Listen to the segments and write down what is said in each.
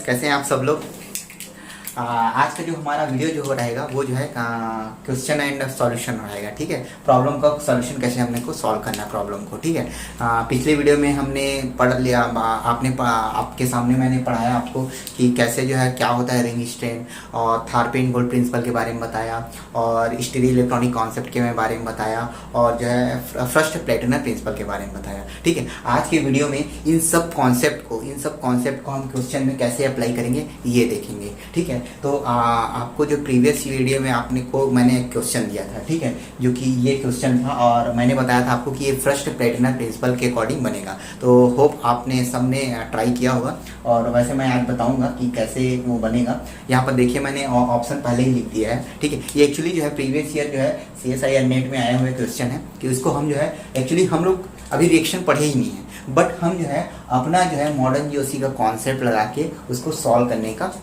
कैसे हैं आप सब लोग। आज का जो हमारा वीडियो जो हो रहेगा वो जो है क्वेश्चन एंड सॉल्यूशन रहेगा। ठीक है, प्रॉब्लम का सॉल्यूशन कैसे हमने को सॉल्व करना है प्रॉब्लम को। ठीक है, पिछले वीडियो में हमने पढ़ लिया, आपके सामने मैंने पढ़ाया आपको कि कैसे जो है क्या होता है रिंग स्ट्रेन, और थारपेन गोल्ड प्रिंसिपल के बारे में बताया, और स्टीरियो इलेक्ट्रॉनिक कॉन्सेप्ट के बारे में बताया, और जो है फर्स्ट प्लेटिनर प्रिंसिपल के बारे में बताया। ठीक है, आज के वीडियो में इन सब कॉन्सेप्ट को हम क्वेश्चन में कैसे अप्लाई करेंगे ये देखेंगे। ठीक है, तो आपको जो प्रीवियस वीडियो में मैंने एक क्वेश्चन दिया था, ठीक है, जो कि ये क्वेश्चन था, और मैंने बताया था आपको कि ये फर्स्ट प्लेटिनर प्रिंसिपल के अकॉर्डिंग बनेगा। तो होप आपने सबने ट्राई किया होगा, और वैसे मैं आज बताऊंगा कि कैसे वो बनेगा। यहाँ पर देखिए मैंने ऑप्शन पहले ही लिख दिया है। ठीक है, ये एक्चुअली जो है प्रीवियस ईयर जो है CSIR नेट में आए हुए क्वेश्चन है कि उसको हम जो है एक्चुअली हम लोग अभी रिएक्शन पढ़े ही नहीं है, बट हम जो है अपना जो है मॉडर्न GOC का कॉन्सेप्ट लगा के उसको सॉल्व करने का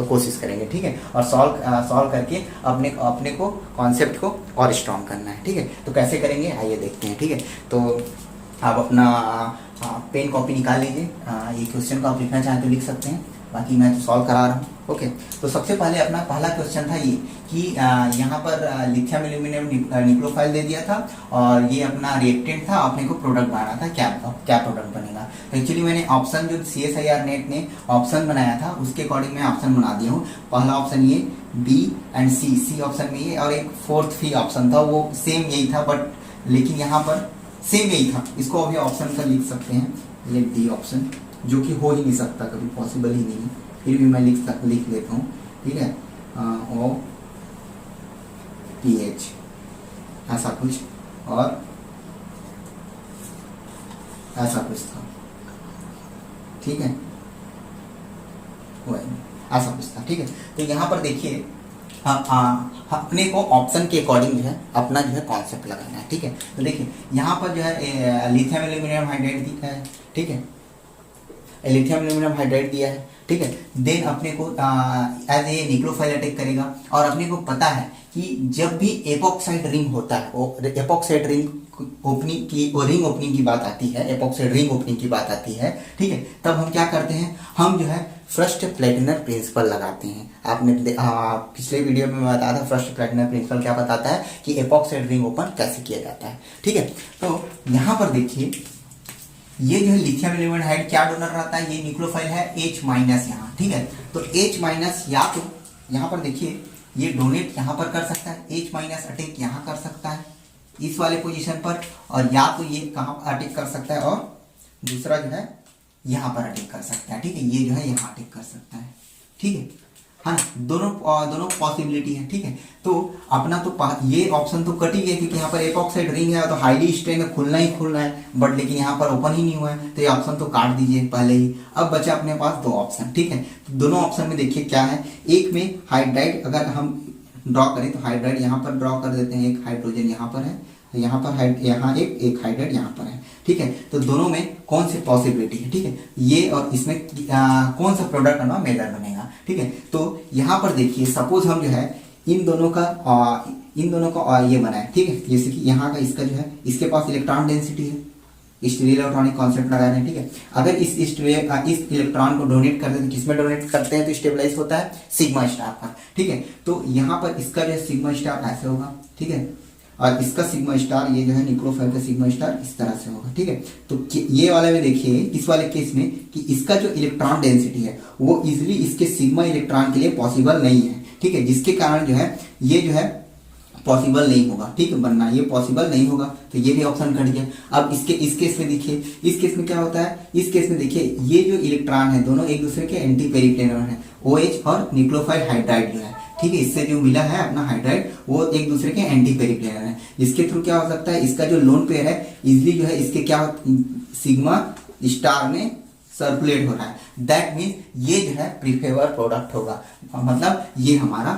कोशिश करेंगे। ठीक है, और सॉल्व करके अपने को कॉन्सेप्ट को और स्ट्रॉन्ग करना है। ठीक है, तो कैसे करेंगे आइए देखते हैं। ठीक है, तो आप अपना पेन कॉपी निकाल लीजिए। ये क्वेश्चन को आप लिखना चाहें तो लिख सकते हैं, बाकी मैं तो सॉल्व करा रहा हूँ। ओके, तो सबसे पहले अपना पहला क्वेश्चन था ये कि यहाँ पर लिथियम एल्यूमिनियम न्यूक्लियोफाइल दे दिया था, और ये अपना रिएक्टेंट था, अपने को प्रोडक्ट बनाना था। क्या प्रोडक्ट बनेगा। तो एक्चुअली मैंने ऑप्शन जो CSIR नेट ने ऑप्शन बनाया था उसके अकॉर्डिंग मैं ऑप्शन बना दिया हूँ। पहला ऑप्शन ये, B एंड C ऑप्शन में ये, और एक फोर्थ भी ऑप्शन था वो सेम यही था, बट लेकिन यहाँ पर सेम यही था। इसको अभी ऑप्शन का लिख सकते हैं, ये D ऑप्शन, जो कि हो ही नहीं सकता, कभी पॉसिबल ही नहीं, फिर भी मैं लिख लेता हूँ। ठीक है, OPH ऐसा कुछ, और ऐसा कुछ था। ठीक है, ऐसा कुछ था। ठीक है, तो यहाँ पर देखिए अपने को ऑप्शन के अकॉर्डिंग जो है अपना जो है कॉन्सेप्ट लगाना है। ठीक है, तो देखिए यहाँ पर जो है लिथियम एल्यूमिनियम हाइड्राइड दिया है। ठीक है, लिथियम एल्यूमिनियम हाइड्राइड दिया है। ठीक है, देन अपने को एज ए न्यूक्लियोफाइल अटैक करेगा, और अपने को पता है कि जब भी एपॉक्साइड रिंग होता है, एपॉक्साइड रिंग ओपनिंग की बात आती है, एपॉक्साइड रिंग ओपनिंग की बात आती है। ठीक है, तब हम क्या करते हैं, हम जो है फर्स्ट प्लेटिनर प्रिंसिपल लगाते हैं। आपने पिछले वीडियो में मैं बताया था फर्स्ट प्लेटिनर प्रिंसिपल क्या बताता है कि एपॉक्साइड रिंग ओपन कैसे किया जाता है। ठीक है, तो यहाँ पर देखिए ये जो है लिथियम एल्यूमिनियम हाइड्राइड क्या डोनर रहता है, ये न्यूक्लियोफाइल है H- यहाँ। ठीक है, तो H- या तो यहाँ पर देखिए ये डोनेट यहाँ पर कर सकता है, H- अटैक यहाँ कर सकता है इस वाले पोजीशन पर, और या तो ये कहाँ अटैक कर सकता है, और दूसरा जो है यहाँ पर अटैक कर सकता है। ठीक है, ये जो है यहाँ अटैक कर सकता है। ठीक है, हाँ, दोनों पॉसिबिलिटी है। ठीक है, तो अपना तो ये ऑप्शन तो कट ही गया, क्योंकि यहाँ पर एपॉक्साइड रिंग है तो हाईली स्ट्रेन है, खुलना ही खुलना है, बट लेकिन यहाँ पर ओपन ही नहीं हुआ है, तो ये ऑप्शन तो काट दीजिए पहले ही। अब बचा अपने पास दो ऑप्शन। ठीक है, तो दोनों ऑप्शन में देखिए क्या है, एक में हाइड्राइड अगर हम ड्रॉ करें तो हाइड्राइड यहाँ पर ड्रॉ कर देते हैं, एक हाइड्रोजन यहाँ पर है, यहाँ पर यहाँ एक हाइड्राइड यहाँ पर है। ठीक है, तो दोनों में कौन सी पॉसिबिलिटी है। ठीक है, ये और इसमें कौन सा प्रोडक्ट बना मेजर बनेगा। ठीक है, तो यहाँ पर देखिए सपोज हम जो है इन दोनों का ये बना है। ठीक है, जैसे कि यहाँ का इसका जो है इसके पास इलेक्ट्रॉन डेंसिटी है, स्टीरियो इलेक्ट्रॉनिक कॉन्सेप्ट लगा रहे हैं। ठीक है, अगर इस इलेक्ट्रॉन को डोनेट करते हैं तो किसमें डोनेट करते हैं, तो स्टेबलाइज होता है सिग्मा स्टार पर। ठीक है, तो यहाँ पर इसका जो है सिग्मा स्टार ऐसे होगा। ठीक है, और इसका सिग्मा स्टार ये जो है न्यूक्लियोफाइल का सिग्मा स्टार इस तरह से होगा। ठीक है, तो ये वाले में देखिए इस वाले केस में कि इसका जो इलेक्ट्रॉन डेंसिटी है वो इजिली इसके सिग्मा इलेक्ट्रॉन के लिए पॉसिबल नहीं है। ठीक है, जिसके कारण जो है ये जो है पॉसिबल नहीं होगा। ठीक है, बनना ये पॉसिबल नहीं होगा, तो ये भी ऑप्शन कट गया। अब इस केस में देखिए, इस केस में क्या होता है, इस केस में देखिए ये जो इलेक्ट्रॉन है दोनों एक दूसरे के एंटी पेरिप्लेनर है, OH और न्यूक्लियोफाइल हाइड्राइड जो है। ठीक है, इससे जो मिला है अपना हाइड्राइड वो एक दूसरे के एंटी पेरिप्लेनर है, जिसके थ्रू क्या हो सकता है, इसका जो लोन पेयर है इजिली जो है इसके क्या सिग्मा स्टार में सर्कुलेट हो रहा है। दैट मीन्स ये जो है प्रीफेवर प्रोडक्ट होगा, मतलब ये हमारा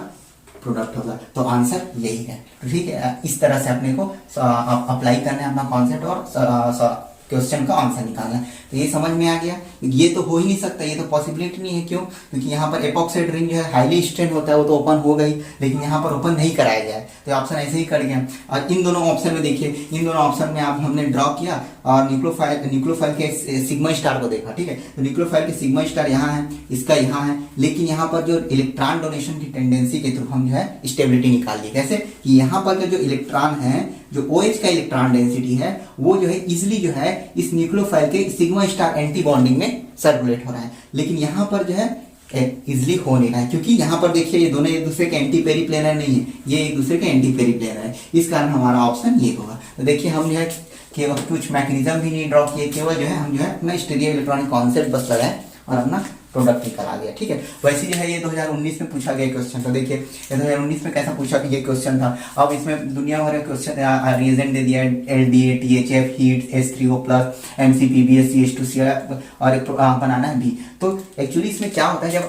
प्रोडक्ट होगा। तो आंसर यही है। ठीक है, इस तरह से अपने को अप्लाई करना है अपना कॉन्सेप्ट, और क्वेश्चन का आंसर निकालना है। तो ये समझ में आ गया। ये तो हो ही नहीं सकता, ये तो पॉसिबिलिटी नहीं है। क्यों? क्योंकि यहाँ पर एपॉक्साइड रिंग जो है हाईली स्ट्रेन होता है, वो तो ओपन हो गई, लेकिन यहाँ पर ओपन नहीं कराया गया है, तो ऑप्शन ऐसे ही कट गया। और इन दोनों ऑप्शन में देखिए, इन दोनों ऑप्शन में आप हमने ड्रॉ किया और न्यूक्लियोफाइल के सिग्मा स्टार को देखा, ठीक है। तो न्यूक्लियोफाइल के सिग्मा स्टार यहाँ है, इसका यहाँ है, लेकिन यहाँ पर जो इलेक्ट्रॉन डोनेशन की टेंडेंसी के थ्रू हम जो है स्टेबिलिटी निकाल ली। कैसे? कि यहाँ पर जो इलेक्ट्रॉन है, जो OH का इलेक्ट्रॉन डेंसिटी है, वो जो है इजिली जो है इस न्यूक्लियोफाइल के सिग्मा स्टार एंटी बॉन्डिंग में सर्कुलेट हो रहा है, लेकिन यहाँ पर जो है इजिली हो नहीं रहा है, क्योंकि यहाँ पर देखिए ये दोनों एक दूसरे के एंटी पेरी प्लेनर नहीं है, ये एक दूसरे के एंटी पेरी प्लेनर है। इस कारण हमारा ऑप्शन ये होगा। तो देखिए हम जो है केवल कुछ मैकेनिज्म भी नहीं ड्रॉ किए, केवल जो है हम जो है अपना स्टीरियो इलेक्ट्रॉनिक कॉन्सेप्ट बस लगाए और अपना प्रोडक्ट निकल आ गया, ठीक है। वैसे जो है ये 2019 में पूछा गया क्वेश्चन था। देखिए 2019 में कैसा पूछा कि ये क्वेश्चन था। अब इसमें दुनिया भर के क्वेश्चन रिएजेंट दे दिया, LDA, THF, heat, H3O+, MCPB, CH2Cl और बनाना है भी। तो एक्चुअली इसमें क्या होता है, जब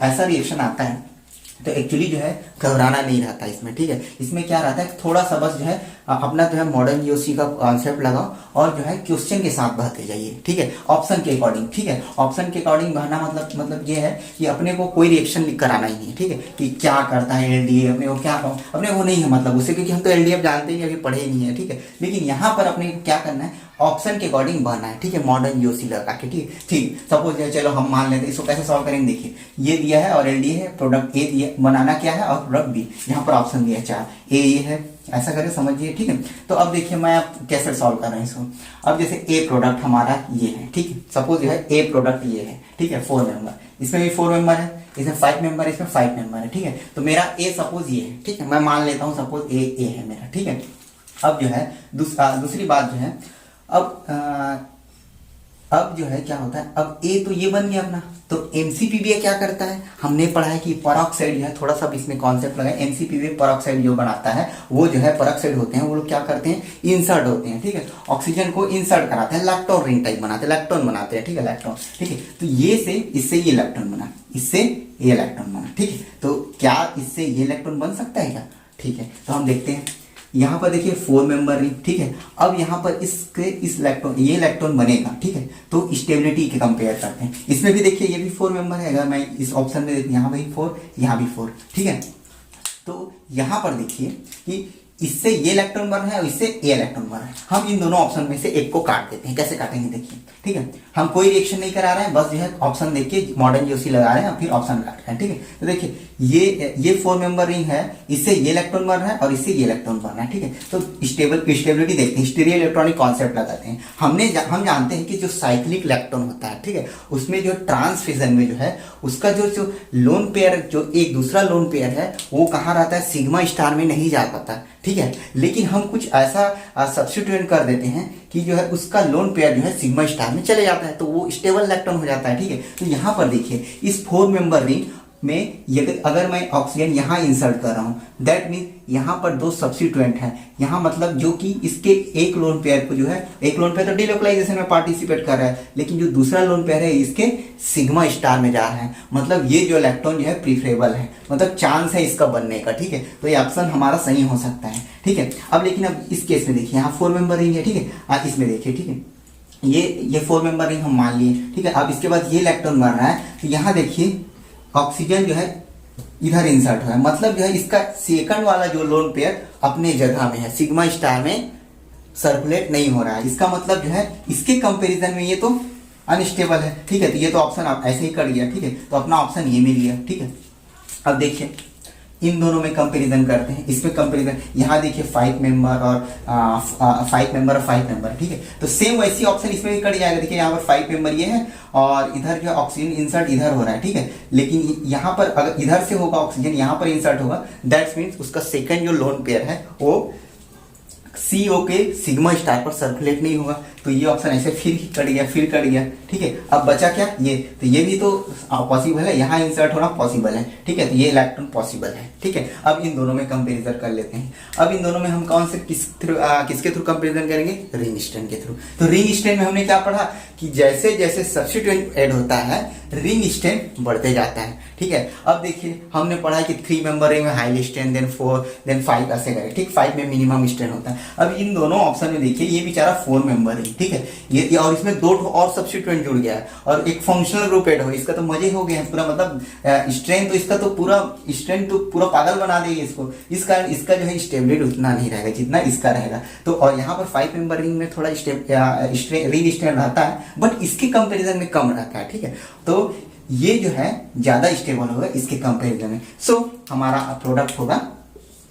ऐसा रिएक्शन आता है तो एक्चुअली जो है घबराना नहीं रहता इसमें, ठीक है। इसमें क्या रहता है, थोड़ा सा बस जो है अपना जो है मॉडर्न GOC का कॉन्सेप्ट लगाओ और जो है क्वेश्चन के साथ बहते जाइए, ठीक है, ऑप्शन के अकॉर्डिंग, ठीक है। ऑप्शन के अकॉर्डिंग बहना मतलब ये है कि अपने को कोई रिएक्शन कराना ही है, ठीक है, कि क्या करता है LDA, अपने को नहीं है मतलब उससे, क्योंकि हम तो LDA जानते ही अभी पढ़े नहीं है, ठीक है। लेकिन यहाँ पर अपने को क्या करना है, ऑप्शन के अकॉर्डिंग बना है, ठीक है, मॉडर्न GOC लगा के, ठीक। सपोज चलो हम मान लेते हैं, इसको कैसे सॉल्व करेंगे। देखिए ये दिया है और LDA है, प्रोडक्ट A दिया, बनाना क्या है, और प्रोडक्ट B। यहाँ पर ऑप्शन दिया है 4, A ये है, ऐसा करें, समझिए, ठीक है। तो अब देखिए मैं आप कैसे सॉल्व कर रहा हूँ इसको। अब जैसे A प्रोडक्ट हमारा ये है, ठीक है, सपोज जो है A प्रोडक्ट ये है, ठीक है, 4 मेंबर, इसमें भी 4 मेंबर है, इसमें 5 मेंबर, इसमें 5 मेंबर है, ठीक है। तो मेरा A सपोज ये है, ठीक है, मैं मान लेता हूँ सपोज A है मेरा, ठीक है। अब जो है दूसरी बात जो है, अब जो है क्या होता है, अब A तो ये बन गया अपना। तो MCPB क्या करता है, हमने पढ़ा है कि परऑक्साइड जो है, थोड़ा सा इसमें कॉन्सेप्ट लगा, MCPB परऑक्साइड जो बनाता है, वो जो है परऑक्साइड होते हैं, वो लोग क्या करते हैं, इंसर्ट होते हैं, ठीक है, ऑक्सीजन को इंसर्ट कराते हैं, लैक्टोन रिंग टाइप बनाते हैं, लैक्टोन बनाते हैं, ठीक है, लैक्टोन, ठीक है। तो ये से इससे ये लैक्टोन बना, इससे ये लैक्टोन बना, ठीक है। तो क्या इससे ये लैक्टोन बन सकता है क्या? ठीक है, तो हम देखते हैं। यहाँ पर देखिए 4 मेंबर रिंग, ठीक है। अब यहाँ पर इस लैक्टोन, ये लैक्टोन बनेगा, ठीक है। तो स्टेबिलिटी के कंपेयर करते हैं, इसमें भी देखिए ये भी 4 मेंबर है, अगर मैं इस ऑप्शन में देखिए यहाँ भी 4, यहाँ भी 4, ठीक है। तो यहाँ पर देखिए कि इससे ये इलेक्ट्रॉन बन रहा है और इससे ये इलेक्ट्रॉन बन रहा है। हम इन दोनों ऑप्शन में से एक को काट देते हैं। कैसे काटेंगे देखिए, ठीक है। हम कोई रिएक्शन नहीं करा रहे हैं, बस जो है ऑप्शन देखिए मॉडर्न GOC लगा रहे हैं और फिर ऑप्शन काट रहे हैं, ठीक है। तो देखिए ये 4 मेंबर रिंग है, इससे ये इलेक्ट्रॉन बन रहा है और इससे ये इलेक्ट्रॉन बन रहा है, ठीक है। तो स्टेबिलिटी देखते हैं, स्टीरियो इलेक्ट्रॉनिक कॉन्सेप्ट लगाते हैं। हम जानते हैं कि जो साइक्लिक इलेक्ट्रॉन होता है, ठीक है, उसमें जो ट्रांसफिजन में जो है उसका जो लोन पेयर, जो एक दूसरा लोन पेयर है, वो कहाँ रहता है, सिग्मा स्टार में नहीं जा पाता, ठीक है। लेकिन हम कुछ ऐसा सब्स्टिट्यूट कर देते हैं कि जो है उसका लोन पेयर जो है सिग्मा स्टार में चले जाता है, तो वो स्टेबल इलेक्ट्रॉन हो जाता है, ठीक है। तो यहाँ पर देखिए इस 4 मेंबर रिंग में अगर मैं ऑक्सीजन यहाँ इंसर्ट कर रहा हूँ, दैट मीन यहाँ पर 2 सब्स्टिट्यूएंट हैं, यहाँ मतलब जो कि इसके एक लोन पेयर को जो है, एक लोन पेयर तो डिलोकलाइजेशन में पार्टिसिपेट कर रहा है, लेकिन जो दूसरा लोन पेयर है इसके सिग्मा स्टार में जा रहा है, मतलब ये जो इलेक्ट्रॉन जो है प्रीफरेबल है, मतलब चांस है इसका बनने का, ठीक है। तो ये ऑप्शन हमारा सही हो सकता है, ठीक है। अब लेकिन अब इस केस में देखिए यहाँ 4 मेंबर रिंग है, ठीक है, इसमें देखिए, ठीक है, ये 4 मेंबर रिंग हम मान लिए, ठीक है। अब इसके बाद ये इलेक्ट्रॉन बन रहा है, तो यहाँ देखिए ऑक्सीजन जो है इधर इंसर्ट हुआ है, मतलब जो है इसका सेकंड वाला जो लोन पेयर अपने जगह में है, सिग्मा स्टार में सर्कुलेट नहीं हो रहा है। इसका मतलब जो है इसके कंपैरिजन में ये तो अनस्टेबल है, ठीक है। तो ये तो ऑप्शन ऐसे ही कट गया, ठीक है। तो अपना ऑप्शन ये मिल गया, ठीक है। अब देखिए इन दोनों में कंपैरिजन करते हैं, इसमें कंपैरिजन यहाँ देखिए 5 मेंबर और 5 मेंबर और 5 मेंबर, ठीक है। तो सेम वैसी ऑप्शन इसमें भी कट जाएगा। देखिए यहाँ पर 5 मेंबर ये है और इधर जो ऑक्सीजन इंसर्ट इधर हो रहा है, ठीक है। लेकिन यहाँ पर अगर इधर से होगा ऑक्सीजन यहाँ पर इंसर्ट होगा, दैट्स मीन्स उसका सेकंड जो लोन पेयर है वो CO के सिग्मा स्टार पर सर्कुलेट नहीं होगा। तो ये ऑप्शन ऐसे फिर कट गया, ठीक है। अब बचा क्या, ये, तो ये भी तो पॉसिबल है, यहाँ इंसर्ट होना पॉसिबल है, ठीक है। तो ये इलेक्ट्रॉन पॉसिबल है, ठीक है। अब इन दोनों में कंपैरिजन कर लेते हैं। अब इन दोनों में हम कौन से किसके थ्रू कंपैरिजन करेंगे, रिंग स्ट्रेन के थ्रू। तो रिंग स्ट्रेन में हमने क्या पढ़ा कि जैसे जैसे सब्स्टिट्यूएंट ऐड होता है रिंग स्ट्रेन बढ़ते जाता है, ठीक है। अब देखिए हमने पढ़ा कि 3 मेंबर रिंग में हाई स्ट्रेन, देन 4, देन 5 ऐसे करें, ठीक। 5 में मिनिमम स्ट्रेन होता है। अब इन दोनों ऑप्शन में देखिए ये बेचारा 4 मेंबर रिंग, ठीक है। ये और इसमें दो और सब्स्टिट्यूएंट जुड़ गया है और एक फंक्शनल ग्रुप ऐड हो, इसका तो मजे हो गए हैं पूरा, मतलब स्ट्रेंथ तो इसका तो पूरा स्ट्रेंथ तो पूरा पागल बना देगी इसको। इस कारण इसका जो है स्टेबिलिटी उतना नहीं रहेगा जितना इसका रहेगा। तो और यहाँ पर 5 मेंबर रिंग में थोड़ा रिंग स्ट्रेंथ रहता है, बट इसके कंपेरिजन में कम रहता है, ठीक है। तो ये जो है ज्यादा स्टेबल होगा इसके कंपेरिजन में। सो हमारा प्रोडक्ट होगा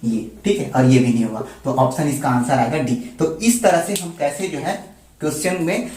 ये, ठीक है, और ये भी नहीं होगा, तो ऑप्शन इसका आंसर आएगा डी। तो इस तरह से हम कैसे जो है क्वेश्चन में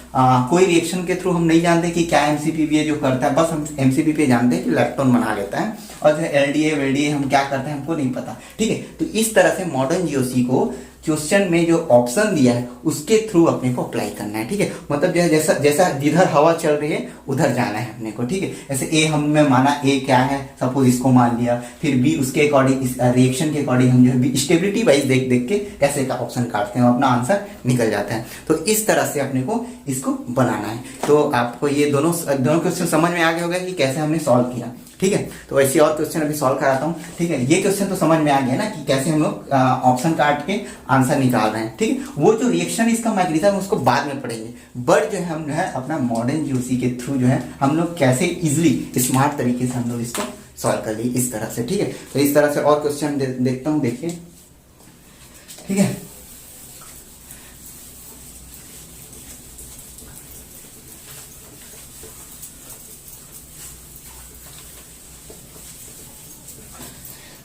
कोई रिएक्शन के थ्रू हम नहीं जानते कि क्या एमसीपी जो करता है, बस हम एमसीपी पे जानते हैं कि लैक्टोन बना लेता है, और जो है एलडीए वेलडीए हम क्या करते हैं हमको नहीं पता, ठीक है। तो इस तरह से मॉडर्न जीओसी को क्वेश्चन में जो ऑप्शन दिया है उसके थ्रू अपने को अप्लाई करना है, ठीक है। मतलब जो है जैसा जैसा जिधर हवा चल रही है उधर जाना है अपने को, ठीक है। जैसे ए हमने माना ए क्या है, सपोज इसको मान लिया, फिर बी उसके अकॉर्डिंग, इस रिएक्शन के अकॉर्डिंग हम जो है स्टेबिलिटी वाइज देख देख के कैसे का ऑप्शन काटते हैं, अपना आंसर निकल जाता है। तो इस तरह से अपने को इसको बनाना है। तो आपको ये दोनों क्वेश्चन समझ में आ गया होगा कि कैसे हमने सॉल्व किया, ठीक है। तो ऐसे और क्वेश्चन अभी सॉल्व कराता हूँ, ठीक है। ये क्वेश्चन तो समझ में आ गया ना कि कैसे हम लोग ऑप्शन काट के आंसर निकाल रहे हैं, ठीक है। वो जो रिएक्शन इसका मैकेनिज्म उसको बाद में पढ़ेंगे, बट जो है हम जो है अपना मॉडर्न जीओसी के थ्रू जो है हम लोग कैसे इजिली स्मार्ट तरीके से हम लोग इसको सॉल्व कर लिए इस तरह से, ठीक है। तो इस तरह से और क्वेश्चन देखता हूँ, देखिए, ठीक है।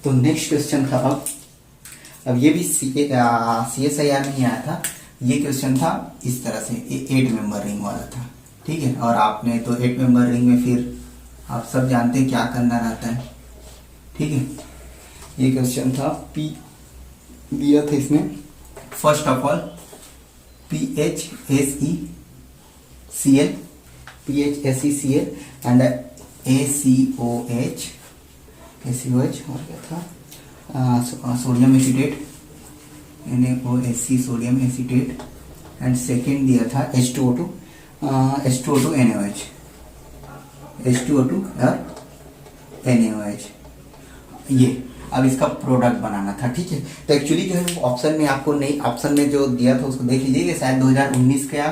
तो नेक्स्ट क्वेश्चन था अब ये भी CSIR में ही आया था। ये क्वेश्चन था इस तरह से, 8 मेंबर रिंग वाला था, ठीक है। और आपने तो 8 मेंबर रिंग में फिर आप सब जानते हैं क्या करना रहता है, ठीक है। ये क्वेश्चन था पी दिया था इसमें, first of all PHSECl and ACOH और क्या था, sodium acetate, NaOHC sodium acetate, and second दिया था H2O2 NaOH, H2O2 और NaOH। ये अब इसका प्रोडक्ट बनाना था, ठीक है। तो एक्चुअली जो है ऑप्शन में आपको नहीं, ऑप्शन में जो दिया था उसको देख लीजिए, शायद 2019 का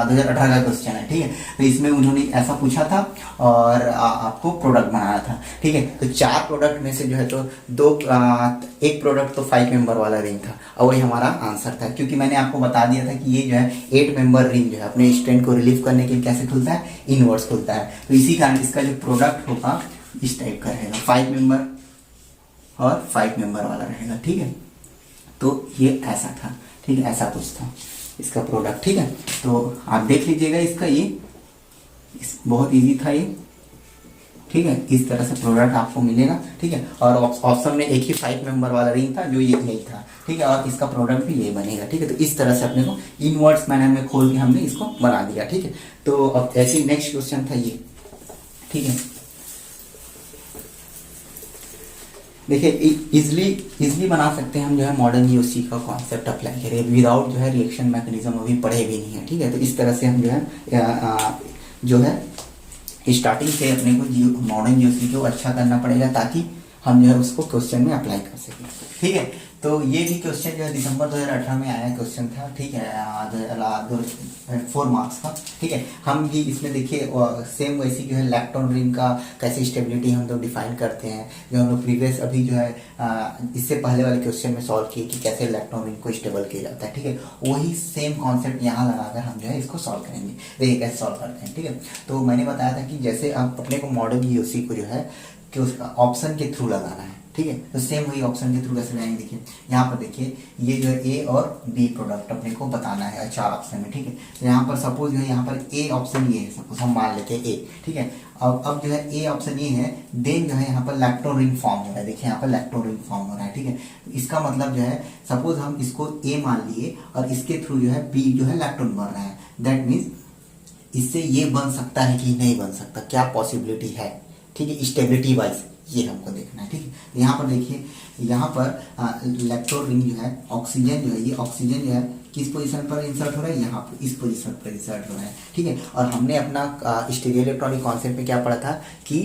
2018 का क्वेश्चन है, ठीक है। तो इसमें उन्होंने ऐसा पूछा था और आपको प्रोडक्ट बनाना था, ठीक है। तो 4 प्रोडक्ट में से जो है तो एक प्रोडक्ट तो 5 मेंबर वाला रिंग था और वही हमारा आंसर था, क्योंकि मैंने आपको बता दिया था कि ये जो है 8 मेंबर रिंग जो है अपने स्ट्रेंथ को रिलीव करने के लिए कैसे खुलता है, इनवर्स खुलता है। तो इसी कारण इसका जो प्रोडक्ट होगा इस टाइप का रहेगा, 5 मेंबर और 5 मेंबर वाला रहेगा, ठीक है। तो ये ऐसा था, ठीक है, ऐसा कुछ था इसका प्रोडक्ट, ठीक है। तो आप देख लीजिएगा इसका, ये बहुत इजी था ये, ठीक है। इस तरह से प्रोडक्ट आपको मिलेगा, ठीक है। और ऑप्शन में एक ही 5 मेंबर वाला रिंग था जो ये नहीं था, ठीक है। और इसका प्रोडक्ट भी ये बनेगा, ठीक है। तो इस तरह से अपने को इनवर्स मैनर में खोल के हमने इसको बना दिया, ठीक है। तो अब ऐसे नेक्स्ट क्वेश्चन था ये, ठीक है। देखिए इजिली बना सकते हैं हम जो है मॉडर्न जीओसी का कॉन्सेप्ट अप्लाई करें विदाउट जो है रिएक्शन मैकेनिज्म अभी पढ़े भी नहीं है, ठीक है। तो इस तरह से हम जो है स्टार्टिंग से अपने को मॉडर्न जीओसी को अच्छा करना पड़ेगा ताकि हम जो है उसको क्वेश्चन में अप्लाई कर सकें, ठीक है। तो ये भी क्वेश्चन जो है दिसंबर 2018 में आया क्वेश्चन था, ठीक है, 4 मार्क्स का, ठीक है। हम भी इसमें देखिए सेम वैसी जो है इलेक्ट्रॉन रिंग का कैसे स्टेबिलिटी हम लोग डिफाइन करते हैं, जो हम लोग प्रीवियस अभी जो है इससे पहले वाले क्वेश्चन में सॉल्व किए कि कैसे इलेक्ट्रॉन रिंग को स्टेबल किया जाता है, ठीक है। वही सेम कॉन्सेप्ट यहाँ लगाकर हम जो है इसको सॉल्व करेंगे, देखिए कैसे सॉल्व करते हैं, ठीक है। तो मैंने बताया था कि जैसे आप अपने को मॉडर्न जीओसी को जो है कि उसका ऑप्शन के थ्रू लगाना है, ठीक है। तो सेम वही ऑप्शन के थ्रू कैसे लगाएंगे, देखिए यहाँ पर देखिए ये जो है ए और बी प्रोडक्ट अपने को बताना है 4 ऑप्शन में, ठीक है। तो यहाँ पर सपोज जो है यहाँ पर ए ऑप्शन ये है, सपोज हम मान लेते हैं ए, ठीक है। अब जो है ए ऑप्शन ये है, देन जो है यहाँ पर इलेक्ट्रॉन रिंग फॉर्म हो रहा है, देखिए यहाँ पर इलेक्ट्रॉन रिंग फॉर्म हो रहा है, ठीक है। तो इसका मतलब जो है सपोज हम इसको ए मान लिए और इसके थ्रू जो है बी जो है इलेक्ट्रॉन बन रहा है, दैट मीन्स इससे ये बन सकता है कि नहीं बन सकता, क्या पॉसिबिलिटी है, ठीक है। स्टेबिलिटी वाइज ये हमको देखना है, ठीक है। तो यहाँ पर देखिए यहाँ पर इलेक्ट्रॉन रिंग जो है ऑक्सीजन जो है, ये ऑक्सीजन जो है किस पोजीशन पर इंसर्ट हो रहा है, यहाँ पर इस पोजीशन पर इंसर्ट हो रहा है, ठीक है। और हमने अपना स्टीरियो इलेक्ट्रॉनिक कॉन्सेप्ट में क्या पढ़ा था कि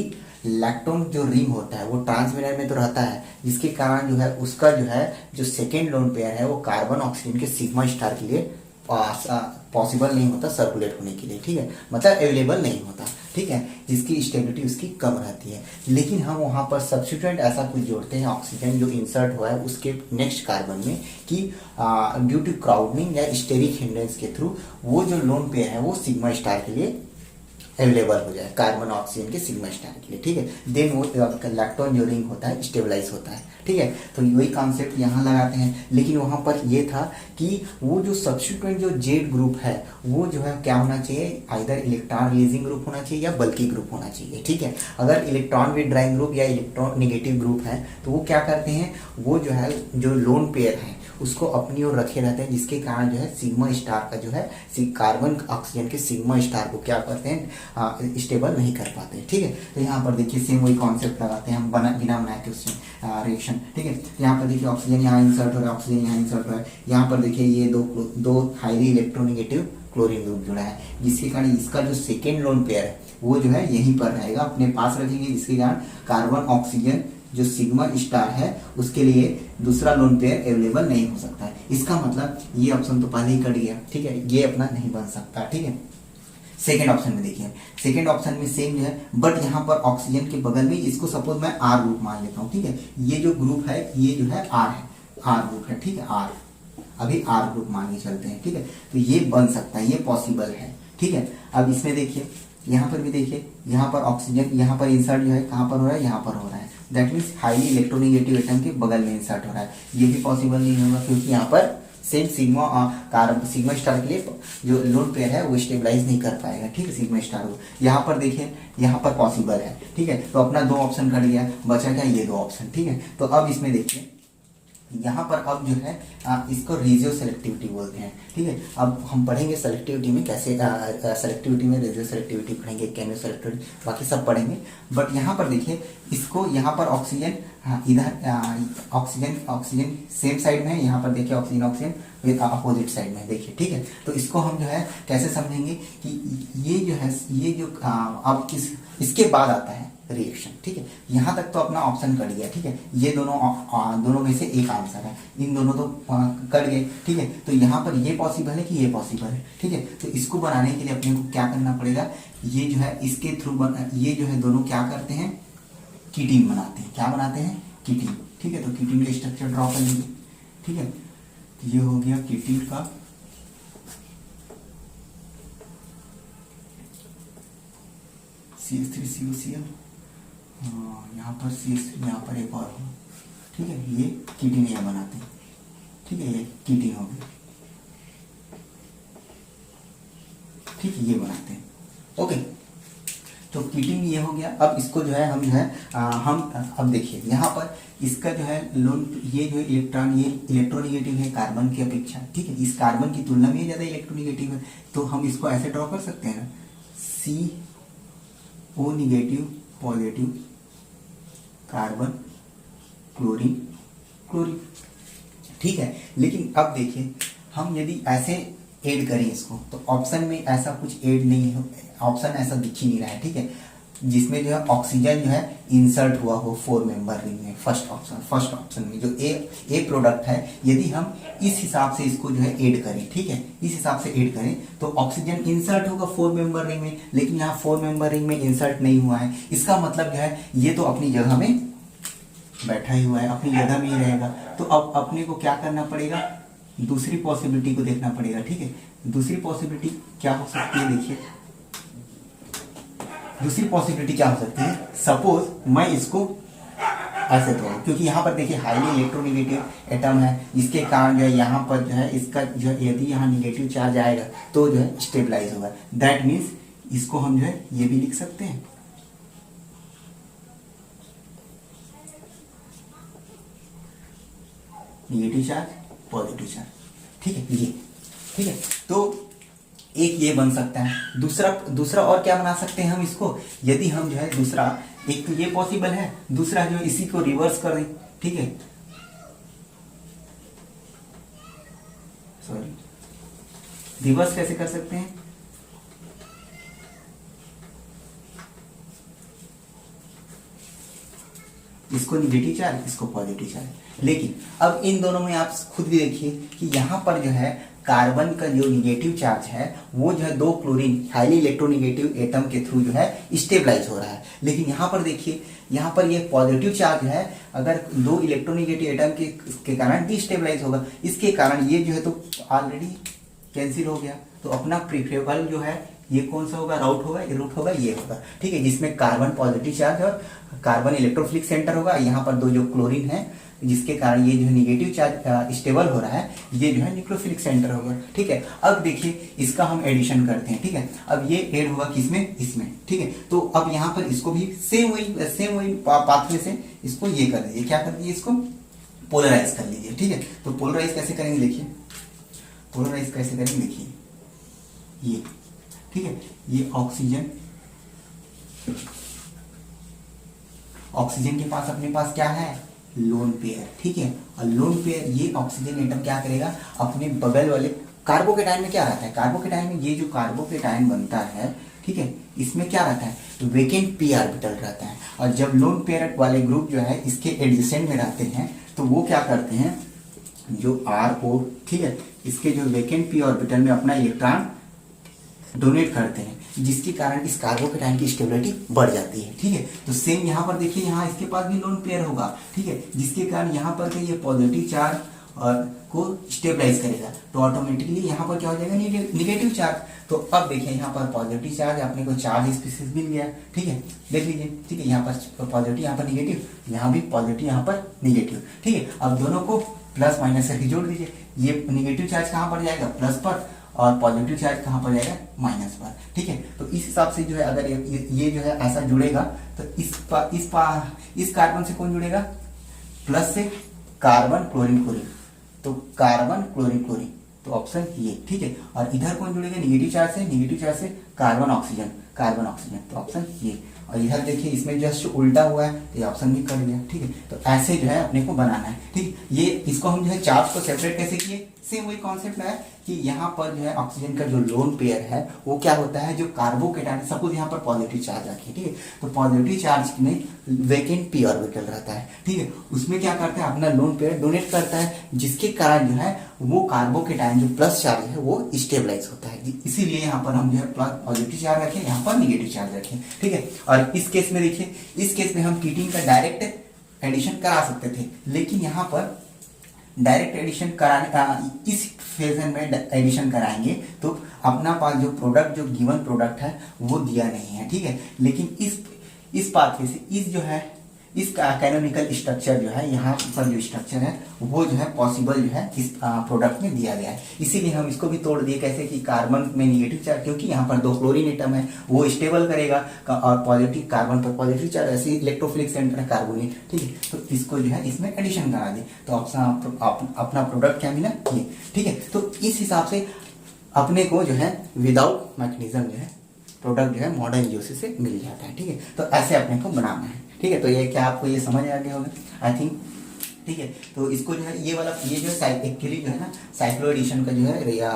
इलेक्ट्रॉन जो रिंग होता है वो ट्रांसमिटर में तो रहता है, जिसके कारण जो है उसका जो है जो सेकेंड लोन पेयर है वो कार्बन ऑक्सीजन के सिग्मा स्टार के लिए पॉसिबल नहीं होता सर्कुलेट होने के लिए, ठीक है, मतलब अवेलेबल नहीं होता, ठीक है, जिसकी स्टेबिलिटी उसकी कम रहती है। लेकिन हम वहाँ पर सब्स्टिट्यूएंट ऐसा कुछ जोड़ते हैं ऑक्सीजन जो इंसर्ट हुआ है उसके नेक्स्ट कार्बन में कि ड्यू टू क्राउडिंग या स्टेरिक हिंड्रेंस के थ्रू वो जो लोन पेयर है वो सिग्मा स्टार के लिए अवेलेबल हो जाए, कार्बन ऑक्सीजन के सिग्मा स्टार के लिए, ठीक है, देन वो इलेक्ट्रॉन जो रिंग होता है स्टेबलाइज होता है, ठीक है। तो वही कॉन्सेप्ट यहाँ लगाते हैं, लेकिन वहाँ पर ये था कि वो जो सब्स्टिट्यूएंट जो जेड ग्रुप है वो जो है क्या होना चाहिए, आइदर इलेक्ट्रॉन रिलीजिंग ग्रुप होना चाहिए या बल्की ग्रुप होना चाहिए, ठीक है। अगर इलेक्ट्रॉन विड्रॉइंग ग्रुप या इलेक्ट्रॉन निगेटिव ग्रुप है तो वो क्या करते हैं, वो जो है जो लोन पेयर है उसको अपनी ओर रखे रहते हैं, जिसके कारण जो है सिग्मा स्टार का जो है कार्बन ऑक्सीजन के सिग्मा स्टार को क्या करते हैं, स्टेबल नहीं कर पाते हैं, ठीक है। तो यहाँ पर देखिए सेम वही कॉन्सेप्ट लगाते हैं हम बिना बनाए के उसमें रिएक्शन, ठीक है। यहाँ पर देखिए ऑक्सीजन यहाँ इंसर्ट हो रहा है, ऑक्सीजन यहाँ इंसर्ट हो रहा है, यहाँ पर देखिए ये दो हाईली इलेक्ट्रोनिगेटिव क्लोरीन ग्रुप जुड़ा है, जिसके कारण इसका जो सेकेंड लोन पेयर है वो जो है यहीं पर रहेगा, अपने पास रखेंगे, जिसके कारण कार्बन ऑक्सीजन जो सिग्मा स्टार है उसके लिए दूसरा लोन पेयर अवेलेबल नहीं हो सकता है। इसका मतलब ये ऑप्शन तो पहले ही कट गया, ठीक है, ये अपना नहीं बन सकता, ठीक है। सेकेंड ऑप्शन में देखिए, सेकेंड ऑप्शन में सेम जो है, बट यहाँ पर ऑक्सीजन के बगल में इसको सपोज मैं आर ग्रुप मान लेता हूँ, ठीक है, ये जो ग्रुप है ये जो है आर है, आर ग्रुप है, ठीक है, आर अभी आर ग्रुप मान के चलते हैं, ठीक है। तो ये बन सकता है, ये पॉसिबल है, ठीक है। अब इसमें देखिए यहाँ पर भी देखिए, यहाँ पर ऑक्सीजन यहाँ पर इंसर्ट जो है कहाँ पर हो रहा है, यहाँ पर हो रहा है, that means highly electronegative atom के बगल में इंसर्ट हो रहा है, ये भी पॉसिबल नहीं होगा क्योंकि यहाँ पर सेम सिग्मा स्टार के लिए जो लोन पेयर है वो स्टेबलाइज नहीं कर पाएगा, ठीक है, सिग्मा स्टार को। यहाँ पर देखिए यहाँ पर पॉसिबल है, ठीक है, तो अपना दो ऑप्शन कट गया, बचा क्या ये दो ऑप्शन, ठीक है। तो अब इसमें देखिए यहाँ पर अब जो है इसको रेजियो सेलेक्टिविटी बोलते हैं, ठीक है। अब हम पढ़ेंगे सेलेक्टिविटी में कैसे, सेलेक्टिविटी में रेजियो सेलेक्टिविटी पढ़ेंगे, केमियो सेलेक्टिविटी बाकी सब पढ़ेंगे, बट यहाँ पर देखिए इसको यहाँ पर ऑक्सीजन इधर ऑक्सीजन सेम साइड में है, यहाँ पर देखिए ऑक्सीजन अपोजिट साइड में देखिए, ठीक है। तो इसको हम जो है कैसे समझेंगे कि ये जो है ये जो अब इसके बाद आता है रिएक्शन, ठीक है। यहाँ तक तो अपना ऑप्शन कट गया, ठीक है, ये दोनों में से एक आंसर है, इन दोनों तो कट गए, ठीक है। तो यहाँ पर ये पॉसिबल है कि ये पॉसिबल है, ठीक है। तो इसको बनाने के लिए अपने को क्या करना पड़ेगा, ये जो है इसके थ्रू ये जो है दोनों क्या करते हैं, कीटीन बनाते हैं, क्या बनाते हैं, कीटीन, ठीक है। तो कीटीन का स्ट्रक्चर ड्रॉ कर लेंगे, ठीक है। तो ये हो गया कीटीन का CH3COCl, यहाँ पर CH3, यहाँ पर एक और हो, ठीक है, ये कीटीन ये बनाते हैं, ठीक है, ये कीटीन हो गया, ठीक है, ये बनाते हैं, ओके। तो कीटीन ये हो गया। अब इसको जो है हम जो है हम अब देखिए यहाँ पर इसका जो है लोन, ये जो इलेक्ट्रॉन ये इलेक्ट्रोनिगेटिव है कार्बन की अपेक्षा, ठीक है, इस कार्बन की तुलना में ये ज़्यादा इलेक्ट्रोनिगेटिव है, तो हम इसको ऐसे ड्रॉ कर सकते हैं ना, CO negative positive carbon chlorine chlorine, ठीक है। लेकिन अब देखिए हम यदि ऐसे ऐड करें इसको तो ऑप्शन में ऐसा कुछ ऐड नहीं हो, ऑप्शन ऐसा दिख ही नहीं रहा है, ठीक है, जिसमें जो है ऑक्सीजन जो है इंसर्ट हुआ हो 4 मेंबर रिंग में, फर्स्ट ऑप्शन में जो ए प्रोडक्ट है, यदि हम इस हिसाब से इसको जो है ऐड करें, ठीक है, इस हिसाब से ऐड करें तो ऑक्सीजन इंसर्ट होगा 4 मेंबर रिंग में, लेकिन यहाँ 4 मेंबर रिंग में इंसर्ट नहीं हुआ है, इसका मतलब जो है ये तो अपनी जगह में बैठा ही हुआ है, अपनी जगह में ही रहेगा। तो अब अपने को क्या करना पड़ेगा, दूसरी पॉसिबिलिटी को देखना पड़ेगा, ठीक है। दूसरी पॉसिबिलिटी क्या हो सकती है, देखिए दूसरी पॉसिबिलिटी क्या हो सकती है, सपोज मैं इसको ऐसे तोड़ूं, क्योंकि यहाँ पर देखिए हाईली इलेक्ट्रोनिगेटिव एटम है, जिसके कारण जो है यहाँ पर जो है इसका जो है यदि यहाँ निगेटिव चार्ज आएगा तो जो है स्टेबलाइज होगा, दैट मीन्स इसको हम जो है ये भी लिख सकते हैं, निगेटिव चार्ज पॉजिटिव चार्ज, ठीक है, ये ठीक है। तो एक ये बन सकता है, दूसरा और क्या बना सकते हैं हम इसको, यदि हम जो है दूसरा, एक तो ये पॉसिबल है, दूसरा जो इसी को रिवर्स कर दें, ठीक है, सॉरी रिवर्स कैसे कर सकते हैं, इसको निगेटिव चार्ज इसको पॉजिटिव चार्ज, लेकिन अब इन दोनों में आप खुद भी देखिए कि यहाँ पर जो है कार्बन का जो निगेटिव चार्ज है वो जो है 2 क्लोरीन हाईली इलेक्ट्रोनेगेटिव एटम के थ्रू जो है स्टेबलाइज हो रहा है। लेकिन यहाँ पर देखिए, यहाँ पर ये पॉजिटिव चार्ज है, अगर 2 इलेक्ट्रोनेगेटिव एटम के कारण डिस्टेबलाइज होगा, इसके कारण ये जो है तो ऑलरेडी कैंसिल हो गया। तो अपना प्रेफरेबल जो है ये कौन सा होगा, रूट होगा, ये रूट होगा, ये होगा, ठीक है, जिसमें कार्बन पॉजिटिव चार्ज और कार्बन इलेक्ट्रोफिलिक सेंटर होगा। यहाँ पर 2 जो क्लोरीन है जिसके कारण ये जो है निगेटिव चार्ज स्टेबल हो रहा है, ये जो है न्यूक्लियोफिलिक सेंटर होगा, ठीक है। अब देखिए इसका हम एडिशन करते हैं, ठीक है। अब ये ऐड होगा किसमें, इसमें, ठीक है। तो अब यहाँ पर इसको भी सेम वही पाथवे से इसको ये कर दीजिए, क्या कर दीजिए, इसको पोलराइज कर लीजिए, ठीक है। तो पोलराइज कैसे करेंगे, देखिए पोलराइज कैसे करेंगे, देखिए ये, ठीक है, ये ऑक्सीजन के पास अपने पास क्या है, लोन पेयर, ठीक है। और लोन पेयर ये ऑक्सीजन एटम क्या करेगा, अपने बगल वाले कार्बोकेटाइन में क्या रहता है, कार्बोकेटाइन में ये जो कार्बोकेटाइन बनता है, ठीक है, इसमें क्या रहता है, वेकेंट पी ऑर्बिटल रहता है। और जब लोन पेयर वाले ग्रुप जो है इसके एडजेसेंट में रहते हैं तो वो क्या करते हैं, जो आर ओ, ठीक है, इसके जो वेकेंट पी ऑर्बिटल में अपना इलेक्ट्रॉन डोनेट करते हैं, जिसके कारण इस कार्बोकेटाइन की स्टेबिलिटी बढ़ जाती है, ठीक है। तो सेम यहाँ पर देखिए, यहाँ इसके पास भी लोन पेयर होगा, ठीक है, जिसके कारण यहाँ पर ये पॉजिटिव चार्ज और को स्टेबलाइज करेगा, तो ऑटोमेटिकली यहाँ पर क्या हो जाएगा, निगेटिव चार्ज। तो अब देखिए यहाँ पर पॉजिटिव चार्ज, अपने को चार्ज स्पीसीज मिल गया, ठीक है, देख लीजिए, ठीक है, यहाँ पर पॉजिटिव, यहाँ पर निगेटिव, यहाँ भी पॉजिटिव, यहाँ पर निगेटिव, ठीक है। अब दोनों को प्लस माइनस करके जोड़ दीजिए, ये निगेटिव चार्ज कहाँ पर जाएगा, प्लस पर, और पॉजिटिव चार्ज कहाँ पर जाएगा, माइनस पर, ठीक है। तो इस हिसाब से जो है अगर ये जो है ऐसा जुड़ेगा तो इस कार्बन से कौन जुड़ेगा, प्लस से कार्बन क्लोरीन क्लोरीन, तो कार्बन क्लोरीन क्लोरीन, तो ऑप्शन ये, ठीक है। और इधर कौन जुड़ेगा, निगेटिव चार्ज से कार्बन ऑक्सीजन, तो ऑप्शन ये। और इधर देखिए इसमें जस्ट उल्टा हुआ है, तो ये ऑप्शन भी कट गया, ठीक है। तो ऐसे जो है अपने को बनाना है, ठीक। ये इसको हम जो है चार्ज को सेपरेट कैसे किए, सेम वही कॉन्सेप्ट है कि यहाँ पर जो है ऑक्सीजन का जो लोन पेयर है वो क्या होता है, जो कार्बोकेटाइन, सपोज यहाँ पर पॉजिटिव चार्ज रखिए, ठीक है, तो पॉजिटिव चार्ज में वेकेंट पी ऑर्बिटल रहता है, ठीक है, उसमें क्या करता है, अपना लोन पेयर डोनेट करता है, जिसके कारण जो है वो कार्बोकेटाइन जो प्लस चार्ज है वो स्टेबलाइज होता है। इसीलिए यहाँ पर हम जो है पॉजिटिव चार्ज रखें, यहाँ पर निगेटिव चार्ज रखें, ठीक है। और इस केस में देखिए, इस केस में हम कीटिंग का डायरेक्ट एडिशन करा सकते थे, लेकिन यहाँ पर डायरेक्ट एडिशन कराने इस फेजन में एडिशन कराएंगे तो अपना पास जो प्रोडक्ट, जो गिवन प्रोडक्ट है वो दिया नहीं है, ठीक है। लेकिन इस पाथवे से इस जो है इसका कैनोनिकल स्ट्रक्चर जो है, यहाँ पर जो स्ट्रक्चर है वो जो है पॉसिबल जो है इस प्रोडक्ट में दिया गया है। इसीलिए हम इसको भी तोड़ दिए, कैसे कि कार्बन में निगेटिव चार्ज, क्योंकि यहाँ पर 2 क्लोरीन एटम है वो स्टेबल करेगा, और पॉजिटिव कार्बन पर पॉजिटिव चार्ज, ऐसे इलेक्ट्रोफिलिक सेंटर है कार्बोनेट, ठीक है। तो इसको जो है इसमें एडिशन करा दे, तो अपना प्रोडक्ट क्या मिला, ये, ठीक है। तो इस हिसाब से अपने को जो है विदाउट मैकेनिज्म जो है प्रोडक्ट जो है मॉडर्न यूसी से मिल जाता है, ठीक है। तो ऐसे अपने को बनाना है, ठीक है। तो ये क्या आपको ये समझ आ गया होगा, आई थिंक, ठीक है। तो इसको जो है ये वाला, ये जो एक्चुअली जो है ना साइक्लो एडिशन का जो है या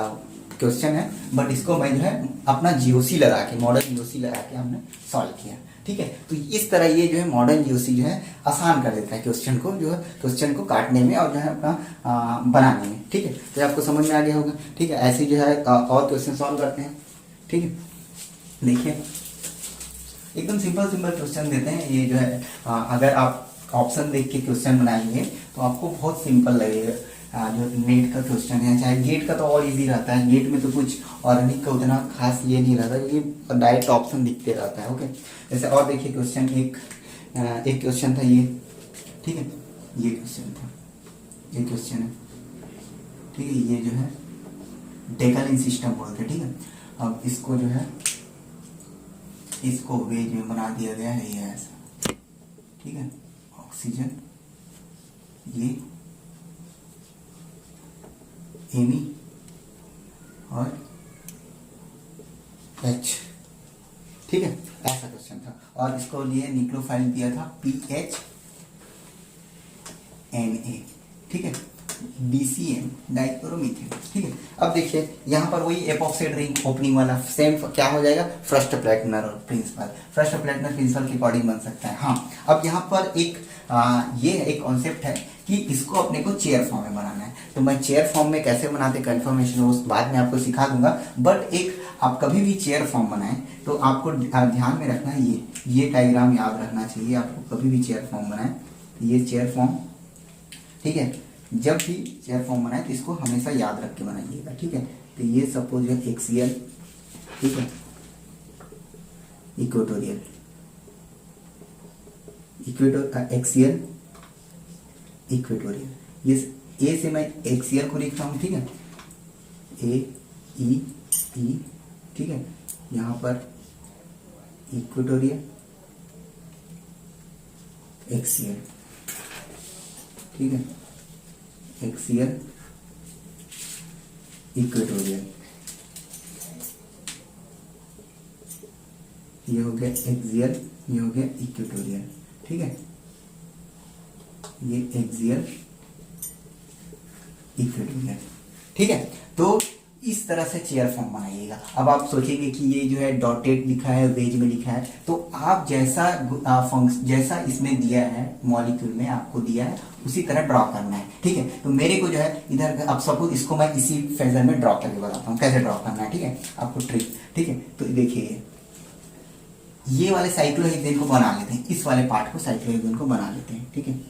क्वेश्चन है, बट इसको मैं जो है अपना जीओसी लगा के, मॉडर्न जीओसी लगा के हमने सॉल्व किया, ठीक है। तो इस तरह ये जो है मॉडर्न जीओसी जो है आसान कर देता है क्वेश्चन को, जो है क्वेश्चन को काटने में और जो है अपना बनाने में, ठीक है। तो आपको समझ में आ गया होगा, ठीक है। ऐसे जो है और क्वेश्चन सॉल्व करते हैं, ठीक है। देखिए एकदम सिंपल क्वेश्चन देते हैं, ये जो है अगर आप ऑप्शन देख के क्वेश्चन बनाएंगे तो आपको बहुत सिंपल लगेगा। जो नेट का क्वेश्चन है, चाहे गेट का तो और इजी रहता है, गेट में तो कुछ ऑर्गेनिक का उतना खास ये नहीं रहता, क्योंकि डायरेक्ट ऑप्शन दिखते रहता है, ओके। जैसे और देखिए क्वेश्चन एक क्वेश्चन था ये, ठीक है, ये क्वेश्चन था, ये क्वेश्चन है, ठीक है, ये जो है डेकालिन सिस्टम बोलते हैं, ठीक है। अब इसको जो है इसको वेज में बना दिया गया है, ये ऐसा, ठीक है, ऑक्सीजन, ये एमी और एच, ठीक है, ऐसा क्वेश्चन था। और इसको लिए न्यूक्लियोफाइल दिया था PHNA, ठीक है, DCM डाइक्लोरोमीथेन, ठीक है। अब देखिए यहाँ पर वही एपॉक्साइड रिंग ओपनिंग वाला सेम क्या हो जाएगा, फर्स्ट प्लेटनर प्रिंसिपल के अकॉर्डिंग बन सकता है। हाँ, अब यहाँ पर एक ये एक कॉन्सेप्ट है कि इसको अपने को चेयर फॉर्म में बनाना है। तो मैं चेयर फॉर्म में कैसे बनाते कन्फर्मेशन उस बाद में आपको सिखा दूंगा, बट एक आप कभी भी चेयर फॉर्म बनाएं तो आपको ध्यान में रखना है, ये डायग्राम याद रखना चाहिए आपको। कभी भी चेयर फॉर्म बनाएं, ये चेयर फॉर्म, ठीक है, जब भी चेयर फॉर्म बनाए तो इसको हमेशा याद रख के बनाइएगा, ठीक है। तो ये सपोज है एक्सियल, ठीक है, इक्वेटोरियल, एक्सियल, इक्वेटोरियल, ये ए से मैं एक्सियल को लिख रहा हूँ, ठीक है, ए ई ई, ठीक है, यहाँ पर इक्वेटोरियल, एक्सियल, ठीक है, एक्सियल, इक्वेटोरियल, ये हो गया एक्सियल, ये हो गया इक्वेटोरियल, ठीक है, ये एक्सियल, इक्वेटोरियल, ठीक है। तो इस तरह से चेयर फॉर्म बनाइएगा। अब आप सोचेंगे कि ये जो है डॉटेड लिखा है, वेज में लिखा है, तो आप जैसा इसमें दिया है मॉलिक्यूल में आपको दिया है उसी तरह ड्रॉ करना है, ठीक है। तो मेरे को जो है इधर, अब सपोज इसको मैं इसी फेजर में ड्रॉ करके बताता हूँ कैसे ड्रॉ करना है, ठीक है, आपको ट्रिक, ठीक है। तो देखिए ये वाले साइक्लोहेक्सेन को बना लेते हैं, इस वाले पार्ट को साइक्लोहेक्सेन को बना लेते हैं, ठीक है,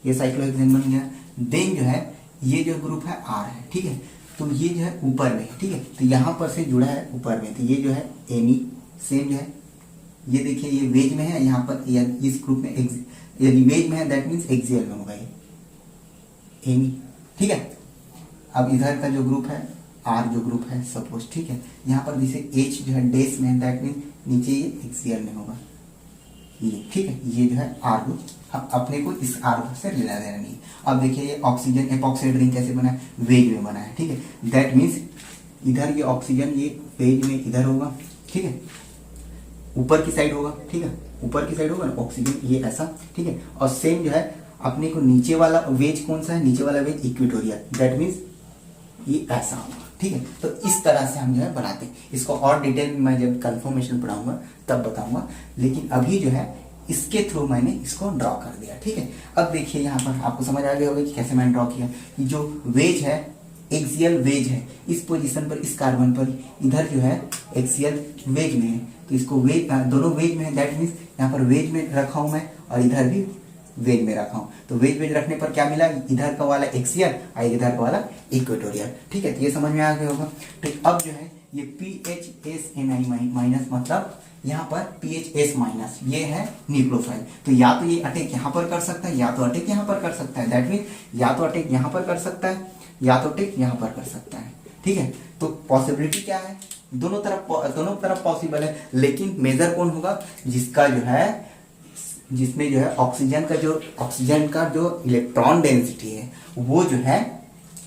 ये साइक्लोहेक्सेन बन गया। देन जो है ये जो ग्रुप है आर है, ठीक है, तो ये जो है ऊपर में, ठीक है, तो यहां पर से जुड़ा है ऊपर में, तो ये जो है एमी, सेम जो है, ये देखिए ये वेज में है, यहाँ पर इस ग्रुप में यदि वेज में है दैट मीन्स एक्सियल में होगा ये एमी, ठीक है। अब इधर का जो ग्रुप है आर जो ग्रुप है सपोज, ठीक है, यहाँ पर जैसे एच जो है डेस में है दैट मीन्स नीचे ये एक्सियल में होगा ये, ठीक है, ये जो है आर ग्रुप। अब अपने को इस आर ग्रुप से लेना देना नहीं। अब देखिए ये ऑक्सीजन एपॉक्साइड रिंग कैसे बना है, वेज में बना है, ठीक है, दैट मीन्स इधर ये ऑक्सीजन ये वेज में इधर होगा, ठीक है, ऊपर की साइड होगा, ठीक है, ऊपर की साइड होगा ऑक्सीजन ये ऐसा, ठीक है। और सेम जो है अपने को नीचे वाला वेज कौन सा है, नीचे वाला वेज इक्वेटोरियल, दैट मीन्स ये ऐसा होगा, ठीक है। तो इस तरह से हम जो है बनाते हैं इसको, और डिटेल में मैं जब कंफर्मेशन पढ़ाऊंगा तब बताऊंगा, लेकिन अभी जो है इसके थ्रू मैंने इसको ड्रॉ कर दिया, ठीक है। अब देखिए यहाँ पर आपको समझ आ गया होगा कि कैसे मैंने ड्रॉ किया। कि जो वेज है एक्सियल वेज है, इस पोजीशन पर इस कार्बन पर इधर जो है एक्सियल वेज में है, तो इसको वेज दोनों वेज में है, दैट मीन्स यहाँ पर वेज में रखा हूँ मैं और इधर भी वेज में रखा हूँ। तो वेज वेज रखने पर क्या मिला, इधर का वाला एक्सियल और इधर का वाला इक्वेटोरियल, ठीक है। तो ये समझ में आ गया होगा। तो अब जो है ये PHSNI माइनस, मतलब यहाँ पर PHS माइनस, ये है न्यूक्लियोफाइल। तो या तो ये अटैक यहाँ पर कर सकता है या तो अटैक यहाँ पर कर सकता है, दैट मीन या तो अटैक यहाँ पर कर सकता है या तो अटैक यहाँ पर कर सकता है, ठीक है। तो पॉसिबिलिटी क्या है, दोनों तरफ पॉसिबल है, लेकिन मेजर कौन होगा, जिसका जो है जिसमें जो है ऑक्सीजन का जो इलेक्ट्रॉन डेंसिटी है वो जो है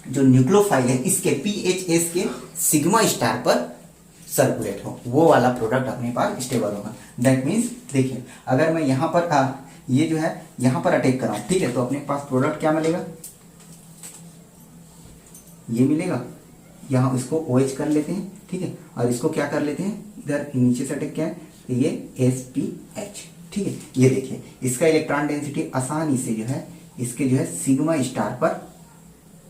जो न्यूक्लियोफाइल है इसके PHS के सिग्मा स्टार पर सर्कुलेट हो, वो वाला प्रोडक्ट अपने पास स्टेबल होगा। दैट मीन्स देखिए अगर मैं यहाँ पर ये जो है यहाँ पर अटैक कराऊं, ठीक है, तो अपने पास प्रोडक्ट क्या मिलेगा, ये मिलेगा। यहाँ इसको OH कर लेते हैं, ठीक है, और इसको क्या कर लेते हैं, इधर नीचे से अटैक क्या है, तो ये SPH, ठीक है। ये देखिए इसका इलेक्ट्रॉन डेंसिटी आसानी से जो है इसके जो है सिग्मा स्टार पर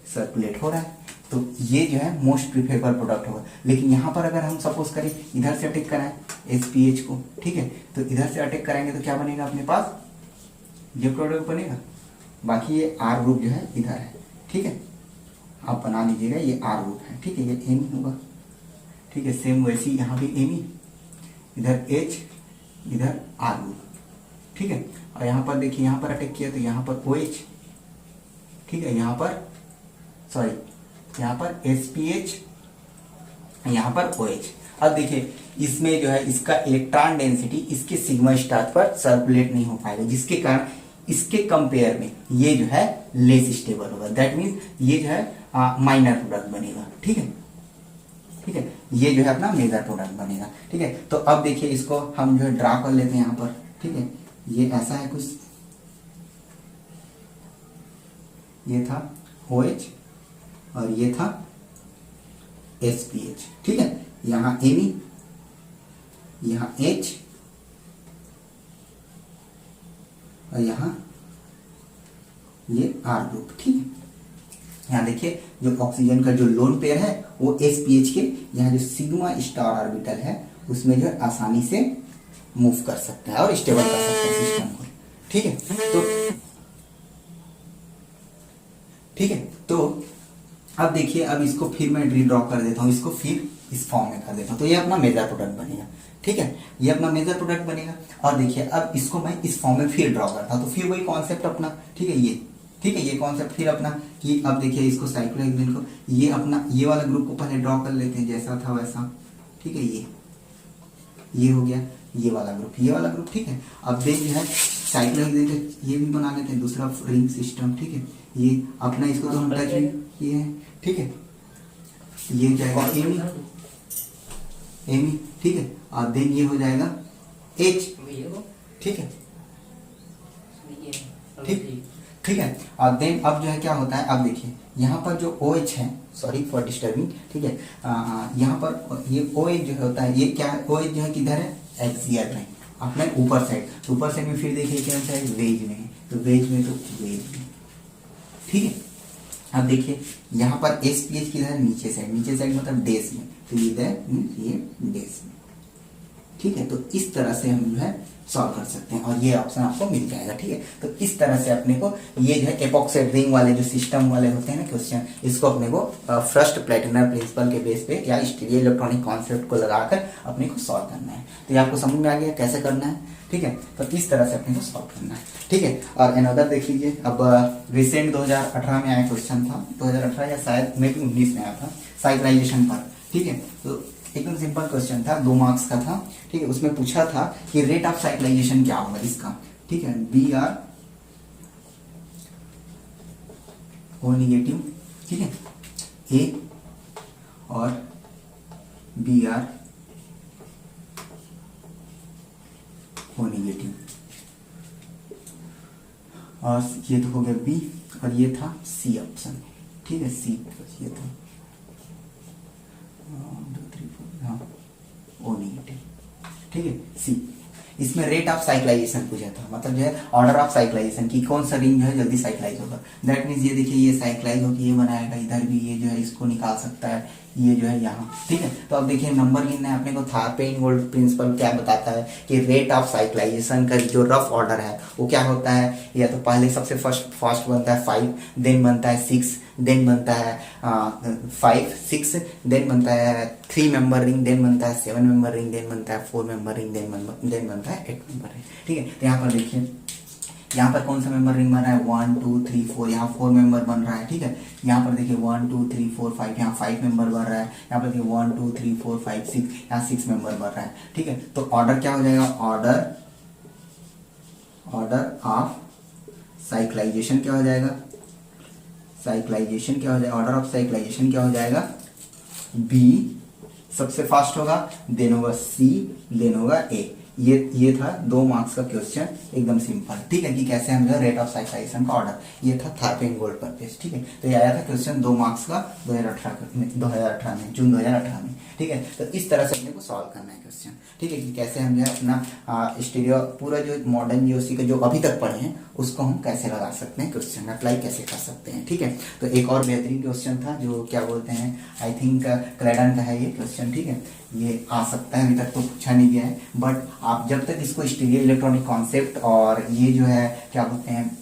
सर्कुलेट हो रहा है, तो ये जो है मोस्ट प्रिफरेबल प्रोडक्ट होगा। लेकिन यहाँ पर अगर हम सपोज करें इधर से अटैक कराएं SPH को, ठीक है, तो इधर से अटैक कराएंगे तो क्या बनेगा अपने पास, ये प्रोडक्ट बनेगा। बाकी ये R ग्रुप जो है इधर है, ठीक है, आप बना लीजिएगा, ये R ग्रुप है, ठीक है, ये एमी होगा, ठीक है। सेम वैसी यहाँ भी एमी, इधर H, इधर R ग्रुप, ठीक है। और यहाँ पर देखिए यहाँ पर अटैक किया तो यहाँ पर OH, ठीक है, यहाँ पर सॉरी यहाँ पर SPH, यहाँ पर OH। अब देखिए इसमें जो है इसका इलेक्ट्रॉन डेंसिटी इसके सिग्मा स्टार पर सर्कुलेट नहीं हो पाएगा, जिसके कारण इसके कंपेयर में ये जो है लेस स्टेबल होगा, दैट मीन्स ये जो है माइनर प्रोडक्ट बनेगा, ठीक है, ठीक है, ये जो है अपना मेजर प्रोडक्ट बनेगा, ठीक है। तो अब देखिए इसको हम जो है ड्रा कर लेते हैं यहाँ पर, ठीक है, ये ऐसा है कुछ, ये था OH और ये था SPH, ठीक है, यहाँ एमी, यहाँ H, और यहाँ ये R ग्रुप, ठीक है। यहाँ देखिए जो ऑक्सीजन का जो लोन पेयर है वो SPH के यहाँ जो सिग्मा स्टार ऑर्बिटल है उसमें जो है आसानी से मूव कर सकता है और स्टेबल कर सकता है सिस्टम को, ठीक है। तो अब देखिए, अब इसको फिर मैं रीड्रॉ कर देता हूँ, इसको फिर इस फॉर्म में कर देता हूँ, तो ये अपना मेजर प्रोडक्ट बनेगा, ठीक है। ये अपना मेजर प्रोडक्ट बनेगा। और देखिए अब इसको मैं इस फॉर्म में फिर ड्रॉ करता हूँ, तो फिर वही कॉन्सेप्ट अपना, ठीक है, ये, ठीक है, ये कॉन्सेप्ट फिर अपना कि अब देखिए इसको साइक्लोहेक्सेन को ये अपना ये वाला ग्रुप को पहले ड्रॉ कर लेते हैं जैसा था वैसा, ठीक है। ये हो गया ये वाला ग्रुप, ठीक है। अब देख जो है साइक्लोहेक्सेन ये भी बना लेते हैं दूसरा रिंग सिस्टम, ठीक है। ये अपना इसको तो हम टच किए हैं, ठीक है। ये जाएगा एमी, ठीक है। और देन ये हो जाएगा H, ठीक है, ठीक है। और देन अब जो है क्या होता है, अब देखिए यहाँ पर जो OH है, सॉरी फॉर डिस्टर्बिंग, ठीक है, यहाँ पर ये OH जो होता है, ये क्या है, OH जो है किधर है, एक्सियल में, अपने ऊपर साइड, तो ऊपर साइड में फिर देखिए क्या है, वेज में है, तो वेज में, ठीक है। अब देखिए यहाँ पर SPH किधर है, नीचे साइड मतलब डेस में, तो इधर ये डेस में, ठीक है। तो इस तरह से हम जो है सॉल्व कर सकते हैं और ये ऑप्शन आपको मिल जाएगा, ठीक है। तो इस तरह से अपने को ये जो है एपॉक्सी रिंग वाले जो सिस्टम वाले होते हैं ना क्वेश्चन, इसको अपने को फर्स्ट प्लेटिनर प्रिंसिपल के बेस पे या स्टीरियो इलेक्ट्रॉनिक कॉन्सेप्ट को लगाकर अपने को सॉल्व करना है। तो ये आपको समझ में आ गया कैसे करना है, ठीक है। तो इस तरह से अपने को सॉल्व करना है, ठीक है। और अनदर देख लीजिए, अब रिसेंट 2018 में आया क्वेश्चन था, 2018 या शायद मे भी 19 में आया था, साइक्लाइजेशन पर, ठीक है। तो एकदम सिंपल क्वेश्चन था, 2 मार्क्स का था, ठीक है। उसमें पूछा था कि रेट ऑफ साइक्लाइजेशन क्या होगा इसका, ठीक है, Br O नेगेटिव, ठीक है, A और Br O नेगेटिव, और ये तो हो गया B, और ये था C ऑप्शन, ठीक है, C ये था O नेगेटिव, ठीक है, C। इसमें रेट ऑफ साइक्लाइजेशन पूछा था, मतलब जो है ऑर्डर ऑफ साइक्लाइजेशन की कौन सा रिंग जो है जल्दी साइक्लाइज होगा। दैट मीन्स ये देखिए ये साइक्लाइज होकर ये बनाएगा, इधर भी ये जो है इसको निकाल सकता है, ये जो है यहाँ, ठीक है। तो अब देखिए नंबर गिनना है अपने को, थारपेन-गोल्ड प्रिंसिपल क्या बताता है कि रेट ऑफ साइक्लाइजेशन का जो रफ ऑर्डर है वो क्या होता है, या तो पहले सबसे फर्स्ट बनता है 5, देन बनता है 6, देन बनता है 5 6, देन बनता है 3 मेंबर रिंग, देन बनता है 7 मेंबर रिंग, देन बनता है 4 मेंबर रिंग, देन बनता है 8 मेंबर रिंग, ठीक है। तो यहाँ पर देखिए यहाँ पर कौन सा मेंबर रिंग बन रहा है, 1 2 3 4, यहाँ 4 मेंबर बन रहा है, ठीक है। यहाँ पर देखिए 1 2 3 4 5, यहाँ 5 मेंबर बन रहा है, यहाँ पर देखिए 1 2 3 4 5 6, यहाँ 6 मेंबर बन रहा है, ठीक है। तो ऑर्डर क्या हो जाएगा, ऑर्डर ऑफ साइक्लाइजेशन क्या हो जाएगा, ऑर्डर ऑफ साइक्लाइजेशन क्या हो जाएगा, B सबसे फास्ट होगा, देन होगा C, देन होगा A। ये था 2 मार्क्स का क्वेश्चन, एकदम सिंपल, ठीक है, कि कैसे हम जो रेट ऑफ साइक्लाइजेशन का ऑर्डर, ये था थारपेन-गोल्ड पर पेज, ठीक है। तो ये आया था क्वेश्चन 2 मार्क्स का 2018 में, जून 2018 में, ठीक है। तो इस तरह से अपने को सॉल्व करना है क्वेश्चन, ठीक है, कि कैसे हम जो है अपना स्टीरियो पूरा जो मॉडर्न जीओसी का जो अभी तक पढ़े हैं उसको हम कैसे लगा सकते हैं, क्वेश्चन अप्लाई कैसे कर सकते हैं, ठीक है। तो एक और बेहतरीन क्वेश्चन था जो क्या बोलते हैं, आई थिंक क्रेडन का है ये क्वेश्चन, ठीक है। ये आ सकता है, अभी तक तो पूछा नहीं गया है, बट आप जब तक इसको स्टीरियो इलेक्ट्रॉनिक कॉन्सेप्ट और ये जो है क्या बोलते हैं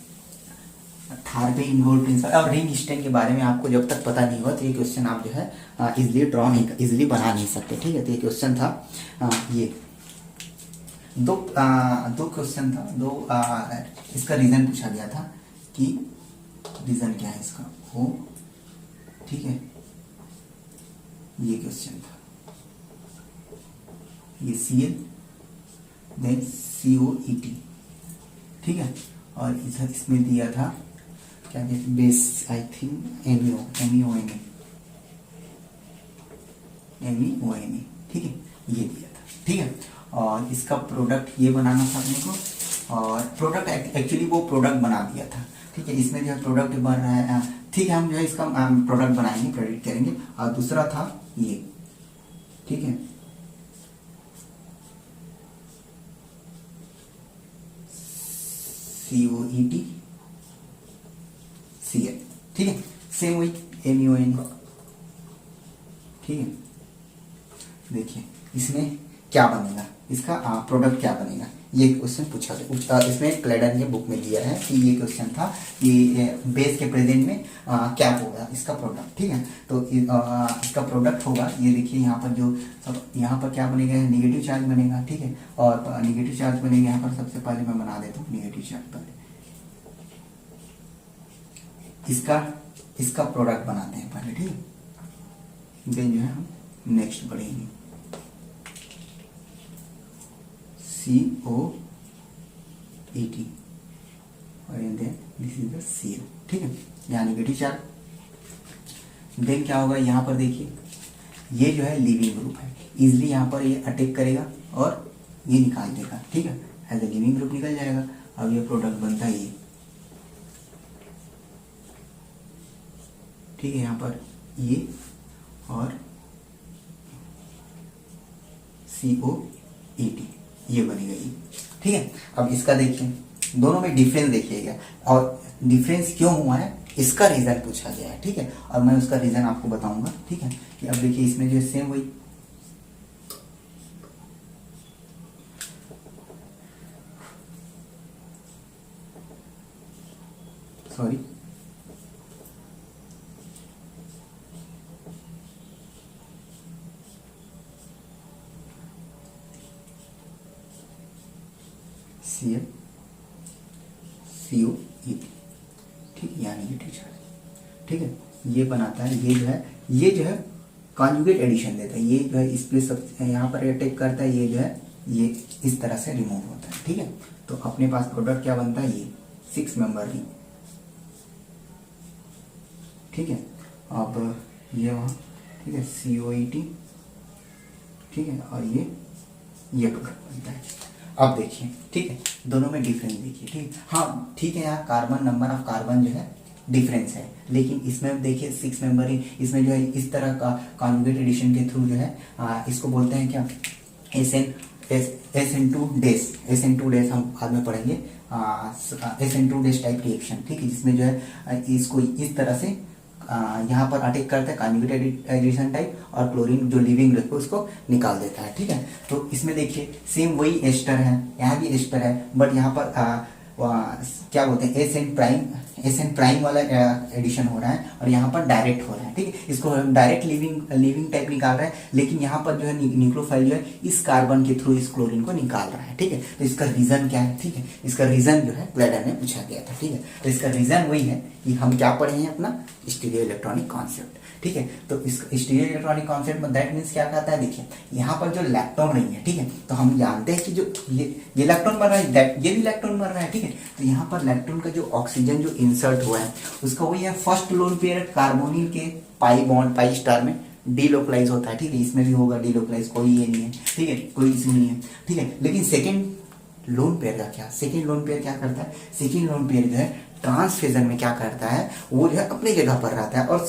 थारपेन-गोल्ड प्रिंसिपल और रिंग स्टेन के बारे में आपको जब तक पता नहीं हुआ तो ये क्वेश्चन आप जो है इजिली बना नहीं सकते, ठीक है। तो ये क्वेश्चन था, ये दो क्वेश्चन था, इसका रीजन पूछा गया था कि रीजन क्या है इसका, हो, ठीक है, ये क्वेश्चन था, ये Cl देन COET, ठीक है। और इधर इसमें दिया था क्या कहते बेस, आई थिंक MEONE, ठीक है, ये दिया था, ठीक है। और इसका प्रोडक्ट ये बनाना था अपने को, और प्रोडक्ट एक्चुअली वो प्रोडक्ट बना दिया था, ठीक है। इसमें जो है प्रोडक्ट बन रहा है, ठीक है, हम जो है इसका प्रोडक्ट बनाएंगे, प्रेडिक्ट करेंगे। और दूसरा था ये, ठीक है, COET Cl, ठीक है। सेम वही MUN, ठीक है। देखिए इसमें क्या बनेगा, इसका प्रोडक्ट क्या बनेगा, ये क्वेश्चन पूछा गया। इसमें क्लेडन के बुक में दिया है कि ये क्वेश्चन था कि बेस के प्रेजेंट में क्या होगा इसका प्रोडक्ट, ठीक है। तो इसका प्रोडक्ट होगा, ये देखिए यहाँ पर जो सब यहाँ पर क्या बनेगा, निगेटिव चार्ज बनेगा, ठीक है। और निगेटिव चार्ज बनेगा यहाँ पर, सबसे पहले मैं बना देता हूँ निगेटिव चार्ज पहले, इसका प्रोडक्ट बनाते हैं पहले, ठीक है। देन जो है हम नेक्स्ट बढ़ेंगे, COET और then this is the Cl, ठीक है। यहाँ निगेटिव चार्ज। देन क्या होगा, यहाँ पर देखिए ये जो है लिविंग ग्रुप है, इजिली यहाँ पर ये अटैक करेगा और ये निकाल देगा, ठीक है। एज ए लिविंग ग्रुप निकल जाएगा। अब ये प्रोडक्ट बनता है ये, ठीक है। यहाँ पर ये और COET ये बनेगा ये, ठीक है। अब इसका देखिए, दोनों में डिफरेंस देखिएगा, और डिफरेंस क्यों हुआ है इसका रीजन पूछा गया है, ठीक है। और मैं उसका रीजन आपको बताऊंगा, ठीक है। कि अब देखिए इसमें जो सेम वही सॉरी Cl COET, ठीक है। यानी निगेटिव चार्ज, ठीक है। ये बनाता है, ये जो है कॉन्जुगेट एडिशन देता है, ये जो है इस पे सब यहाँ पर अटैक करता है, ये जो है ये इस तरह से रिमूव होता है, ठीक है। तो अपने पास प्रोडक्ट क्या बनता है, ये 6 मेंबर रिंग, ठीक है। अब ये वहाँ, ठीक है, COET, ठीक है। और ये प्रोडक्ट बनता है। अब देखिए, ठीक है, दोनों में डिफरेंस देखिए, ठीक। हाँ ठीक है, यहाँ कार्बन, नंबर ऑफ कार्बन जो है डिफरेंस है, लेकिन इसमें देखिए 6 मेंबर ही, इसमें जो है इस तरह का कॉन्जुगेट एडिशन के थ्रू जो है इसको बोलते हैं क्या, SN2 डेस हम बाद में पढ़ेंगे, SN2 डेस टाइप रिएक्शन, ठीक है। जिसमें जो है इसको इस तरह से यहाँ पर अटैक करता है कॉन्जुगेट एडिशन टाइप, और क्लोरीन जो लिविंग ग्रुप है उसको निकाल देता है, ठीक है। तो इसमें देखिए सेम वही एस्टर है, यहाँ भी एस्टर है, बट यहाँ पर क्या बोलते हैं SN प्राइम वाला एडिशन हो रहा है, और यहाँ पर डायरेक्ट हो रहा है, ठीक है। इसको हम डायरेक्ट लिविंग टाइप निकाल रहा है, लेकिन यहाँ पर जो है न्यूक्लियोफाइल जो है इस कार्बन के थ्रू इस क्लोरीन को निकाल रहा है, ठीक है। तो इसका रीजन क्या है, ठीक है। इसका रीजन जो है क्लेडन ने पूछा गया था, ठीक है। तो इसका रीजन वही है कि हम क्या पढ़े हैं, अपना स्टीरियो इलेक्ट्रॉनिक कॉन्सेप्ट, ठीक है। तो इस स्टीरियो इलेक्ट्रॉनिक कॉन्सेप्ट में दैट मीन्स क्या कहता है, देखिए यहाँ पर जो इलेक्ट्रॉन नहीं है, ठीक है। तो हम जानते हैं कि जो ये इलेक्ट्रॉन बन रहा है, ये भी इलेक्ट्रॉन बन रहा है, ठीक है। तो यहाँ पर इलेक्ट्रॉन का जो ऑक्सीजन जो इंसर्ट हुआ है उसका वही है फर्स्ट लोन पेयर कार्बोनिल के पाई स्टार में डीलोकलाइज होता है, ठीक है। इसमें भी होगा डीलोकलाइज, कोई ये नहीं है, ठीक है, कोई इशू नहीं है, ठीक है। लेकिन सेकेंड लोन पेयर का क्या, सेकेंड लोन पेयर क्या करता है, सेकेंड लोन पेयर जो है ट्रांसफेजन में क्या करता है, वो जो है अपनी जगह पर रहता है, और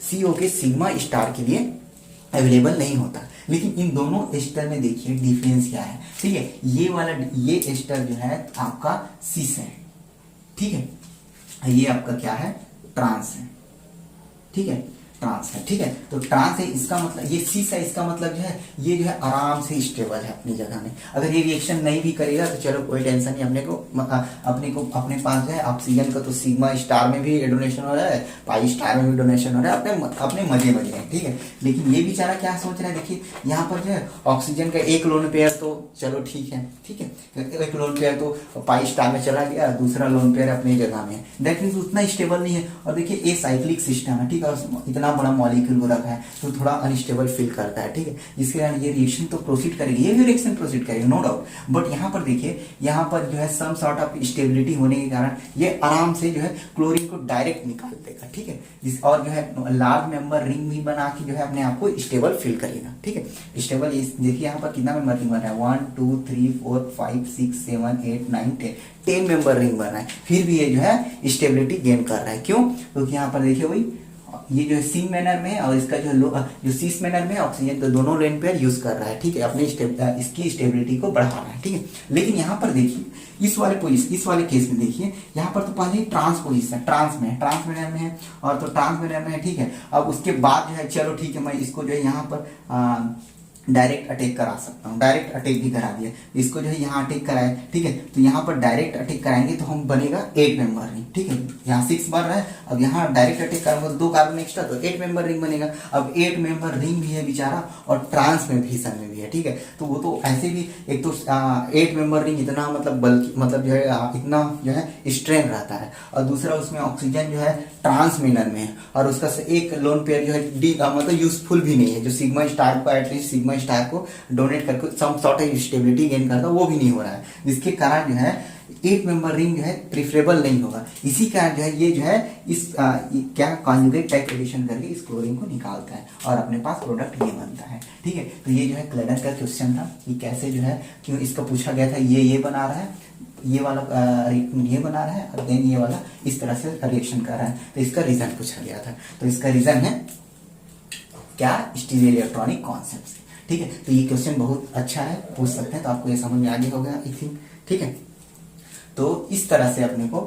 CO के सिग्मा स्टार के लिए अवेलेबल नहीं होता। लेकिन इन दोनों एस्टर में देखिए डिफरेंस क्या है, ठीक है। ये एस्टर जो है आपका सिस है, ठीक है। ये आपका क्या है, ट्रांस है, ठीक है, ट्रांस है, ठीक है। तो ट्रांस है, इसका मतलब ये सिस है, इसका मतलब जो है ये जो है आराम से स्टेबल है अपनी जगह में। अगर ये रिएक्शन नहीं भी करेगा तो चलो कोई टेंशन नहीं, अपने पास जो है ऑक्सीजन का तो सिग्मा स्टार में भी डोनेशन हो रहा है, पाई स्टार में भी डोनेशन हो रहा है, अपने मजे हैं, ठीक है। लेकिन ये बेचारा क्या सोच रहा है, देखिए यहाँ पर जो है ऑक्सीजन का एक लोन पेयर तो चलो ठीक है, ठीक है, एक लोन पेयर तो पाई स्टार में चला गया, दूसरा लोन पेयर अपनी जगह में, दैट मीन्स उतना स्टेबल नहीं है। और देखिए ये साइक्लिक सिस्टम है, ठीक है, इतना बड़ा मॉलिक्यूल को रखा है तो थोड़ा अनस्टेबल फील करता है, ठीक है। जिसके कारण ये रिएक्शन तो प्रोसीड करेगी, ये भी रिएक्शन प्रोसीड करेगी, नो डाउट। बट यहाँ पर देखिए, यहाँ पर जो है सम सॉर्ट ऑफ स्टेबिलिटी होने के कारण ये आराम से जो है क्लोरीन को डायरेक्ट निकाल देगा, ठीक है। और जो है लार्ज मेंबर रिंग भी बना के जो है अपने आप को स्टेबल फील करेगा, ठीक है। स्टेबल देखिए यहाँ पर कितना मेंबर रिंग बन रहा है, 1 2 3 4 5 6 7 8 9 10 मेंबर रिंग बन रहा है, फिर भी ये जो है स्टेबिलिटी गेन कर रहा है। क्यों? क्योंकि यहाँ पर देखिए वही ये जो है सिंक मैनर में और इसका जो सीस मैनर में ऑक्सीजन तो दोनों लोन पेयर यूज कर रहा है, ठीक है, अपने इसकी स्टेबिलिटी को बढ़ा रहा है, ठीक है। लेकिन यहाँ पर देखिए इस वाले केस में देखिए यहाँ पर तो पहले ही ट्रांस पोजिशन ट्रांस मैनर में है और तो ट्रांस मैनर में है, ठीक है। अब उसके बाद जो है चलो ठीक है मैं इसको जो है यहाँ पर डायरेक्ट अटैक करा सकता हूँ, डायरेक्ट अटैक भी करा दिया, इसको जो है यहाँ अटैक कराए, ठीक है। तो यहाँ पर डायरेक्ट अटैक कराएंगे तो हम बनेगा 8 मेंबर रिंग, ठीक है। यहाँ 6 बन रहा है, अब यहाँ डायरेक्ट अटैक करूंगा तो 2 कार्बन एक्स्ट्रा तो 8 मेंबर रिंग बनेगा। अब 8 मेंबर रिंग भी है बेचारा और ट्रांस में भी है, ठीक है। तो वो तो ऐसे भी एक तो 8 मेंबर रिंग इतना मतलब बल्कि मतलब जो है इतना जो है स्ट्रेन रहता है, और दूसरा उसमें ऑक्सीजन जो है ट्रांस मैनर में है और उसका एक लोन पेयर जो है मतलब यूजफुल भी नहीं है, जो सिग्मा स्टार को एटलीस्ट सिग्मा स्टार को डोनेट करके some sort of stability gain करता वो भी नहीं हो रहा है, जिसके कारण जो है 8 मेंबर रिंग जो है प्रेफरेबल नहीं होगा। इसी कारण जो है ये जो है इस क्या कॉन्जुगेट टाइप एडिशन करके इस क्लोरीन को निकालता है और अपने पास प्रोडक्ट ये बनता है, ठीक है। तो ये जो है क्लेडन का क्वेश्चन था कि कैसे जो है क्यों इसका पूछा गया था, ये बना रहा है, ये वाला ये बना रहा है और देन ये वाला इस तरह से रिएक्शन कर रहा है, तो इसका रीजन पूछा गया था। तो इसका रीजन है क्या, स्टीरियो इलेक्ट्रॉनिक कॉन्सेप्ट, ठीक है। तो ये क्वेश्चन बहुत अच्छा है, पूछ सकते हैं, तो आपको ये समझ में आ गया होगा आई थिंक, ठीक है। तो इस तरह से अपने को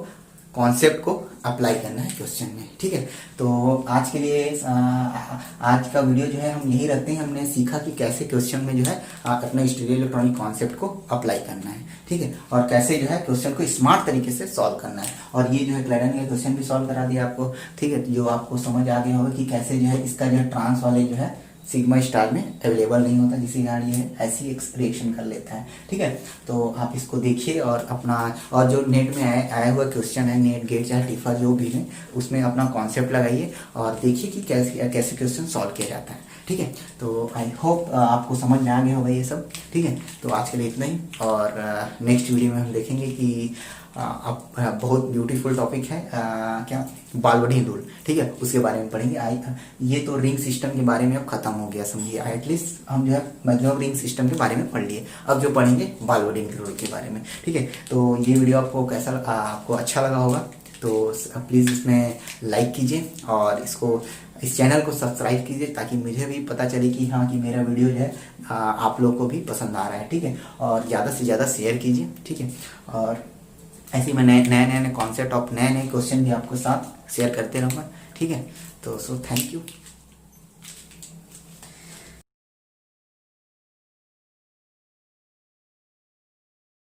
कॉन्सेप्ट को अप्लाई करना है क्वेश्चन में, ठीक है। तो आज के लिए आज का वीडियो जो है हम यही रखते हैं। हमने सीखा कि कैसे क्वेश्चन में जो है अपना स्टीरियो इलेक्ट्रॉनिक कॉन्सेप्ट को अप्लाई करना है, ठीक है, और कैसे जो है क्वेश्चन को स्मार्ट तरीके से सॉल्व करना है। और ये जो है क्लेडन का क्वेश्चन भी सॉल्व करा दिया आपको, ठीक है, जो आपको समझ आ गया होगा कि कैसे जो है इसका जो है ट्रांस वाले जो है सिग्मा स्टार में अवेलेबल नहीं होता, जिसके कारण ये ऐसी रिएक्शन कर लेता है, ठीक है। तो आप इसको देखिए और अपना और जो नेट में आया हुआ क्वेश्चन है, नेट गेट चाहे टिफा जो भी है, उसमें अपना कॉन्सेप्ट लगाइए और देखिए कि कैसे क्वेश्चन सॉल्व किया जाता है, ठीक है। तो आई होप आपको समझ में आ गया होगा ये सब, ठीक है। तो आज के लिए इतना ही, और नेक्स्ट वीडियो में हम देखेंगे कि अब बहुत ब्यूटीफुल टॉपिक है क्या, बालवडी रूल, ठीक है, उसके बारे में पढ़ेंगे। ये तो रिंग सिस्टम के बारे में अब खत्म हो गया समझिए, एटलीस्ट हम जो है मैक्सिमम रिंग सिस्टम के बारे में पढ़ लिए, अब जो पढ़ेंगे बालवडी रूल के बारे में, ठीक है। तो ये वीडियो आपको कैसा आपको अच्छा लगा होगा तो प्लीज़ इसमें लाइक कीजिए और इस चैनल को सब्सक्राइब कीजिए, ताकि मुझे भी पता चले कि हाँ कि मेरा वीडियो जो है आप लोग को भी पसंद आ रहा है, ठीक है। और ज़्यादा से ज़्यादा शेयर कीजिए, ठीक है। और ऐसे ही मैं नए कॉन्सेप्ट और नए क्वेश्चन भी आपको साथ शेयर करते रहूँगा, ठीक है। तो थैंक यू।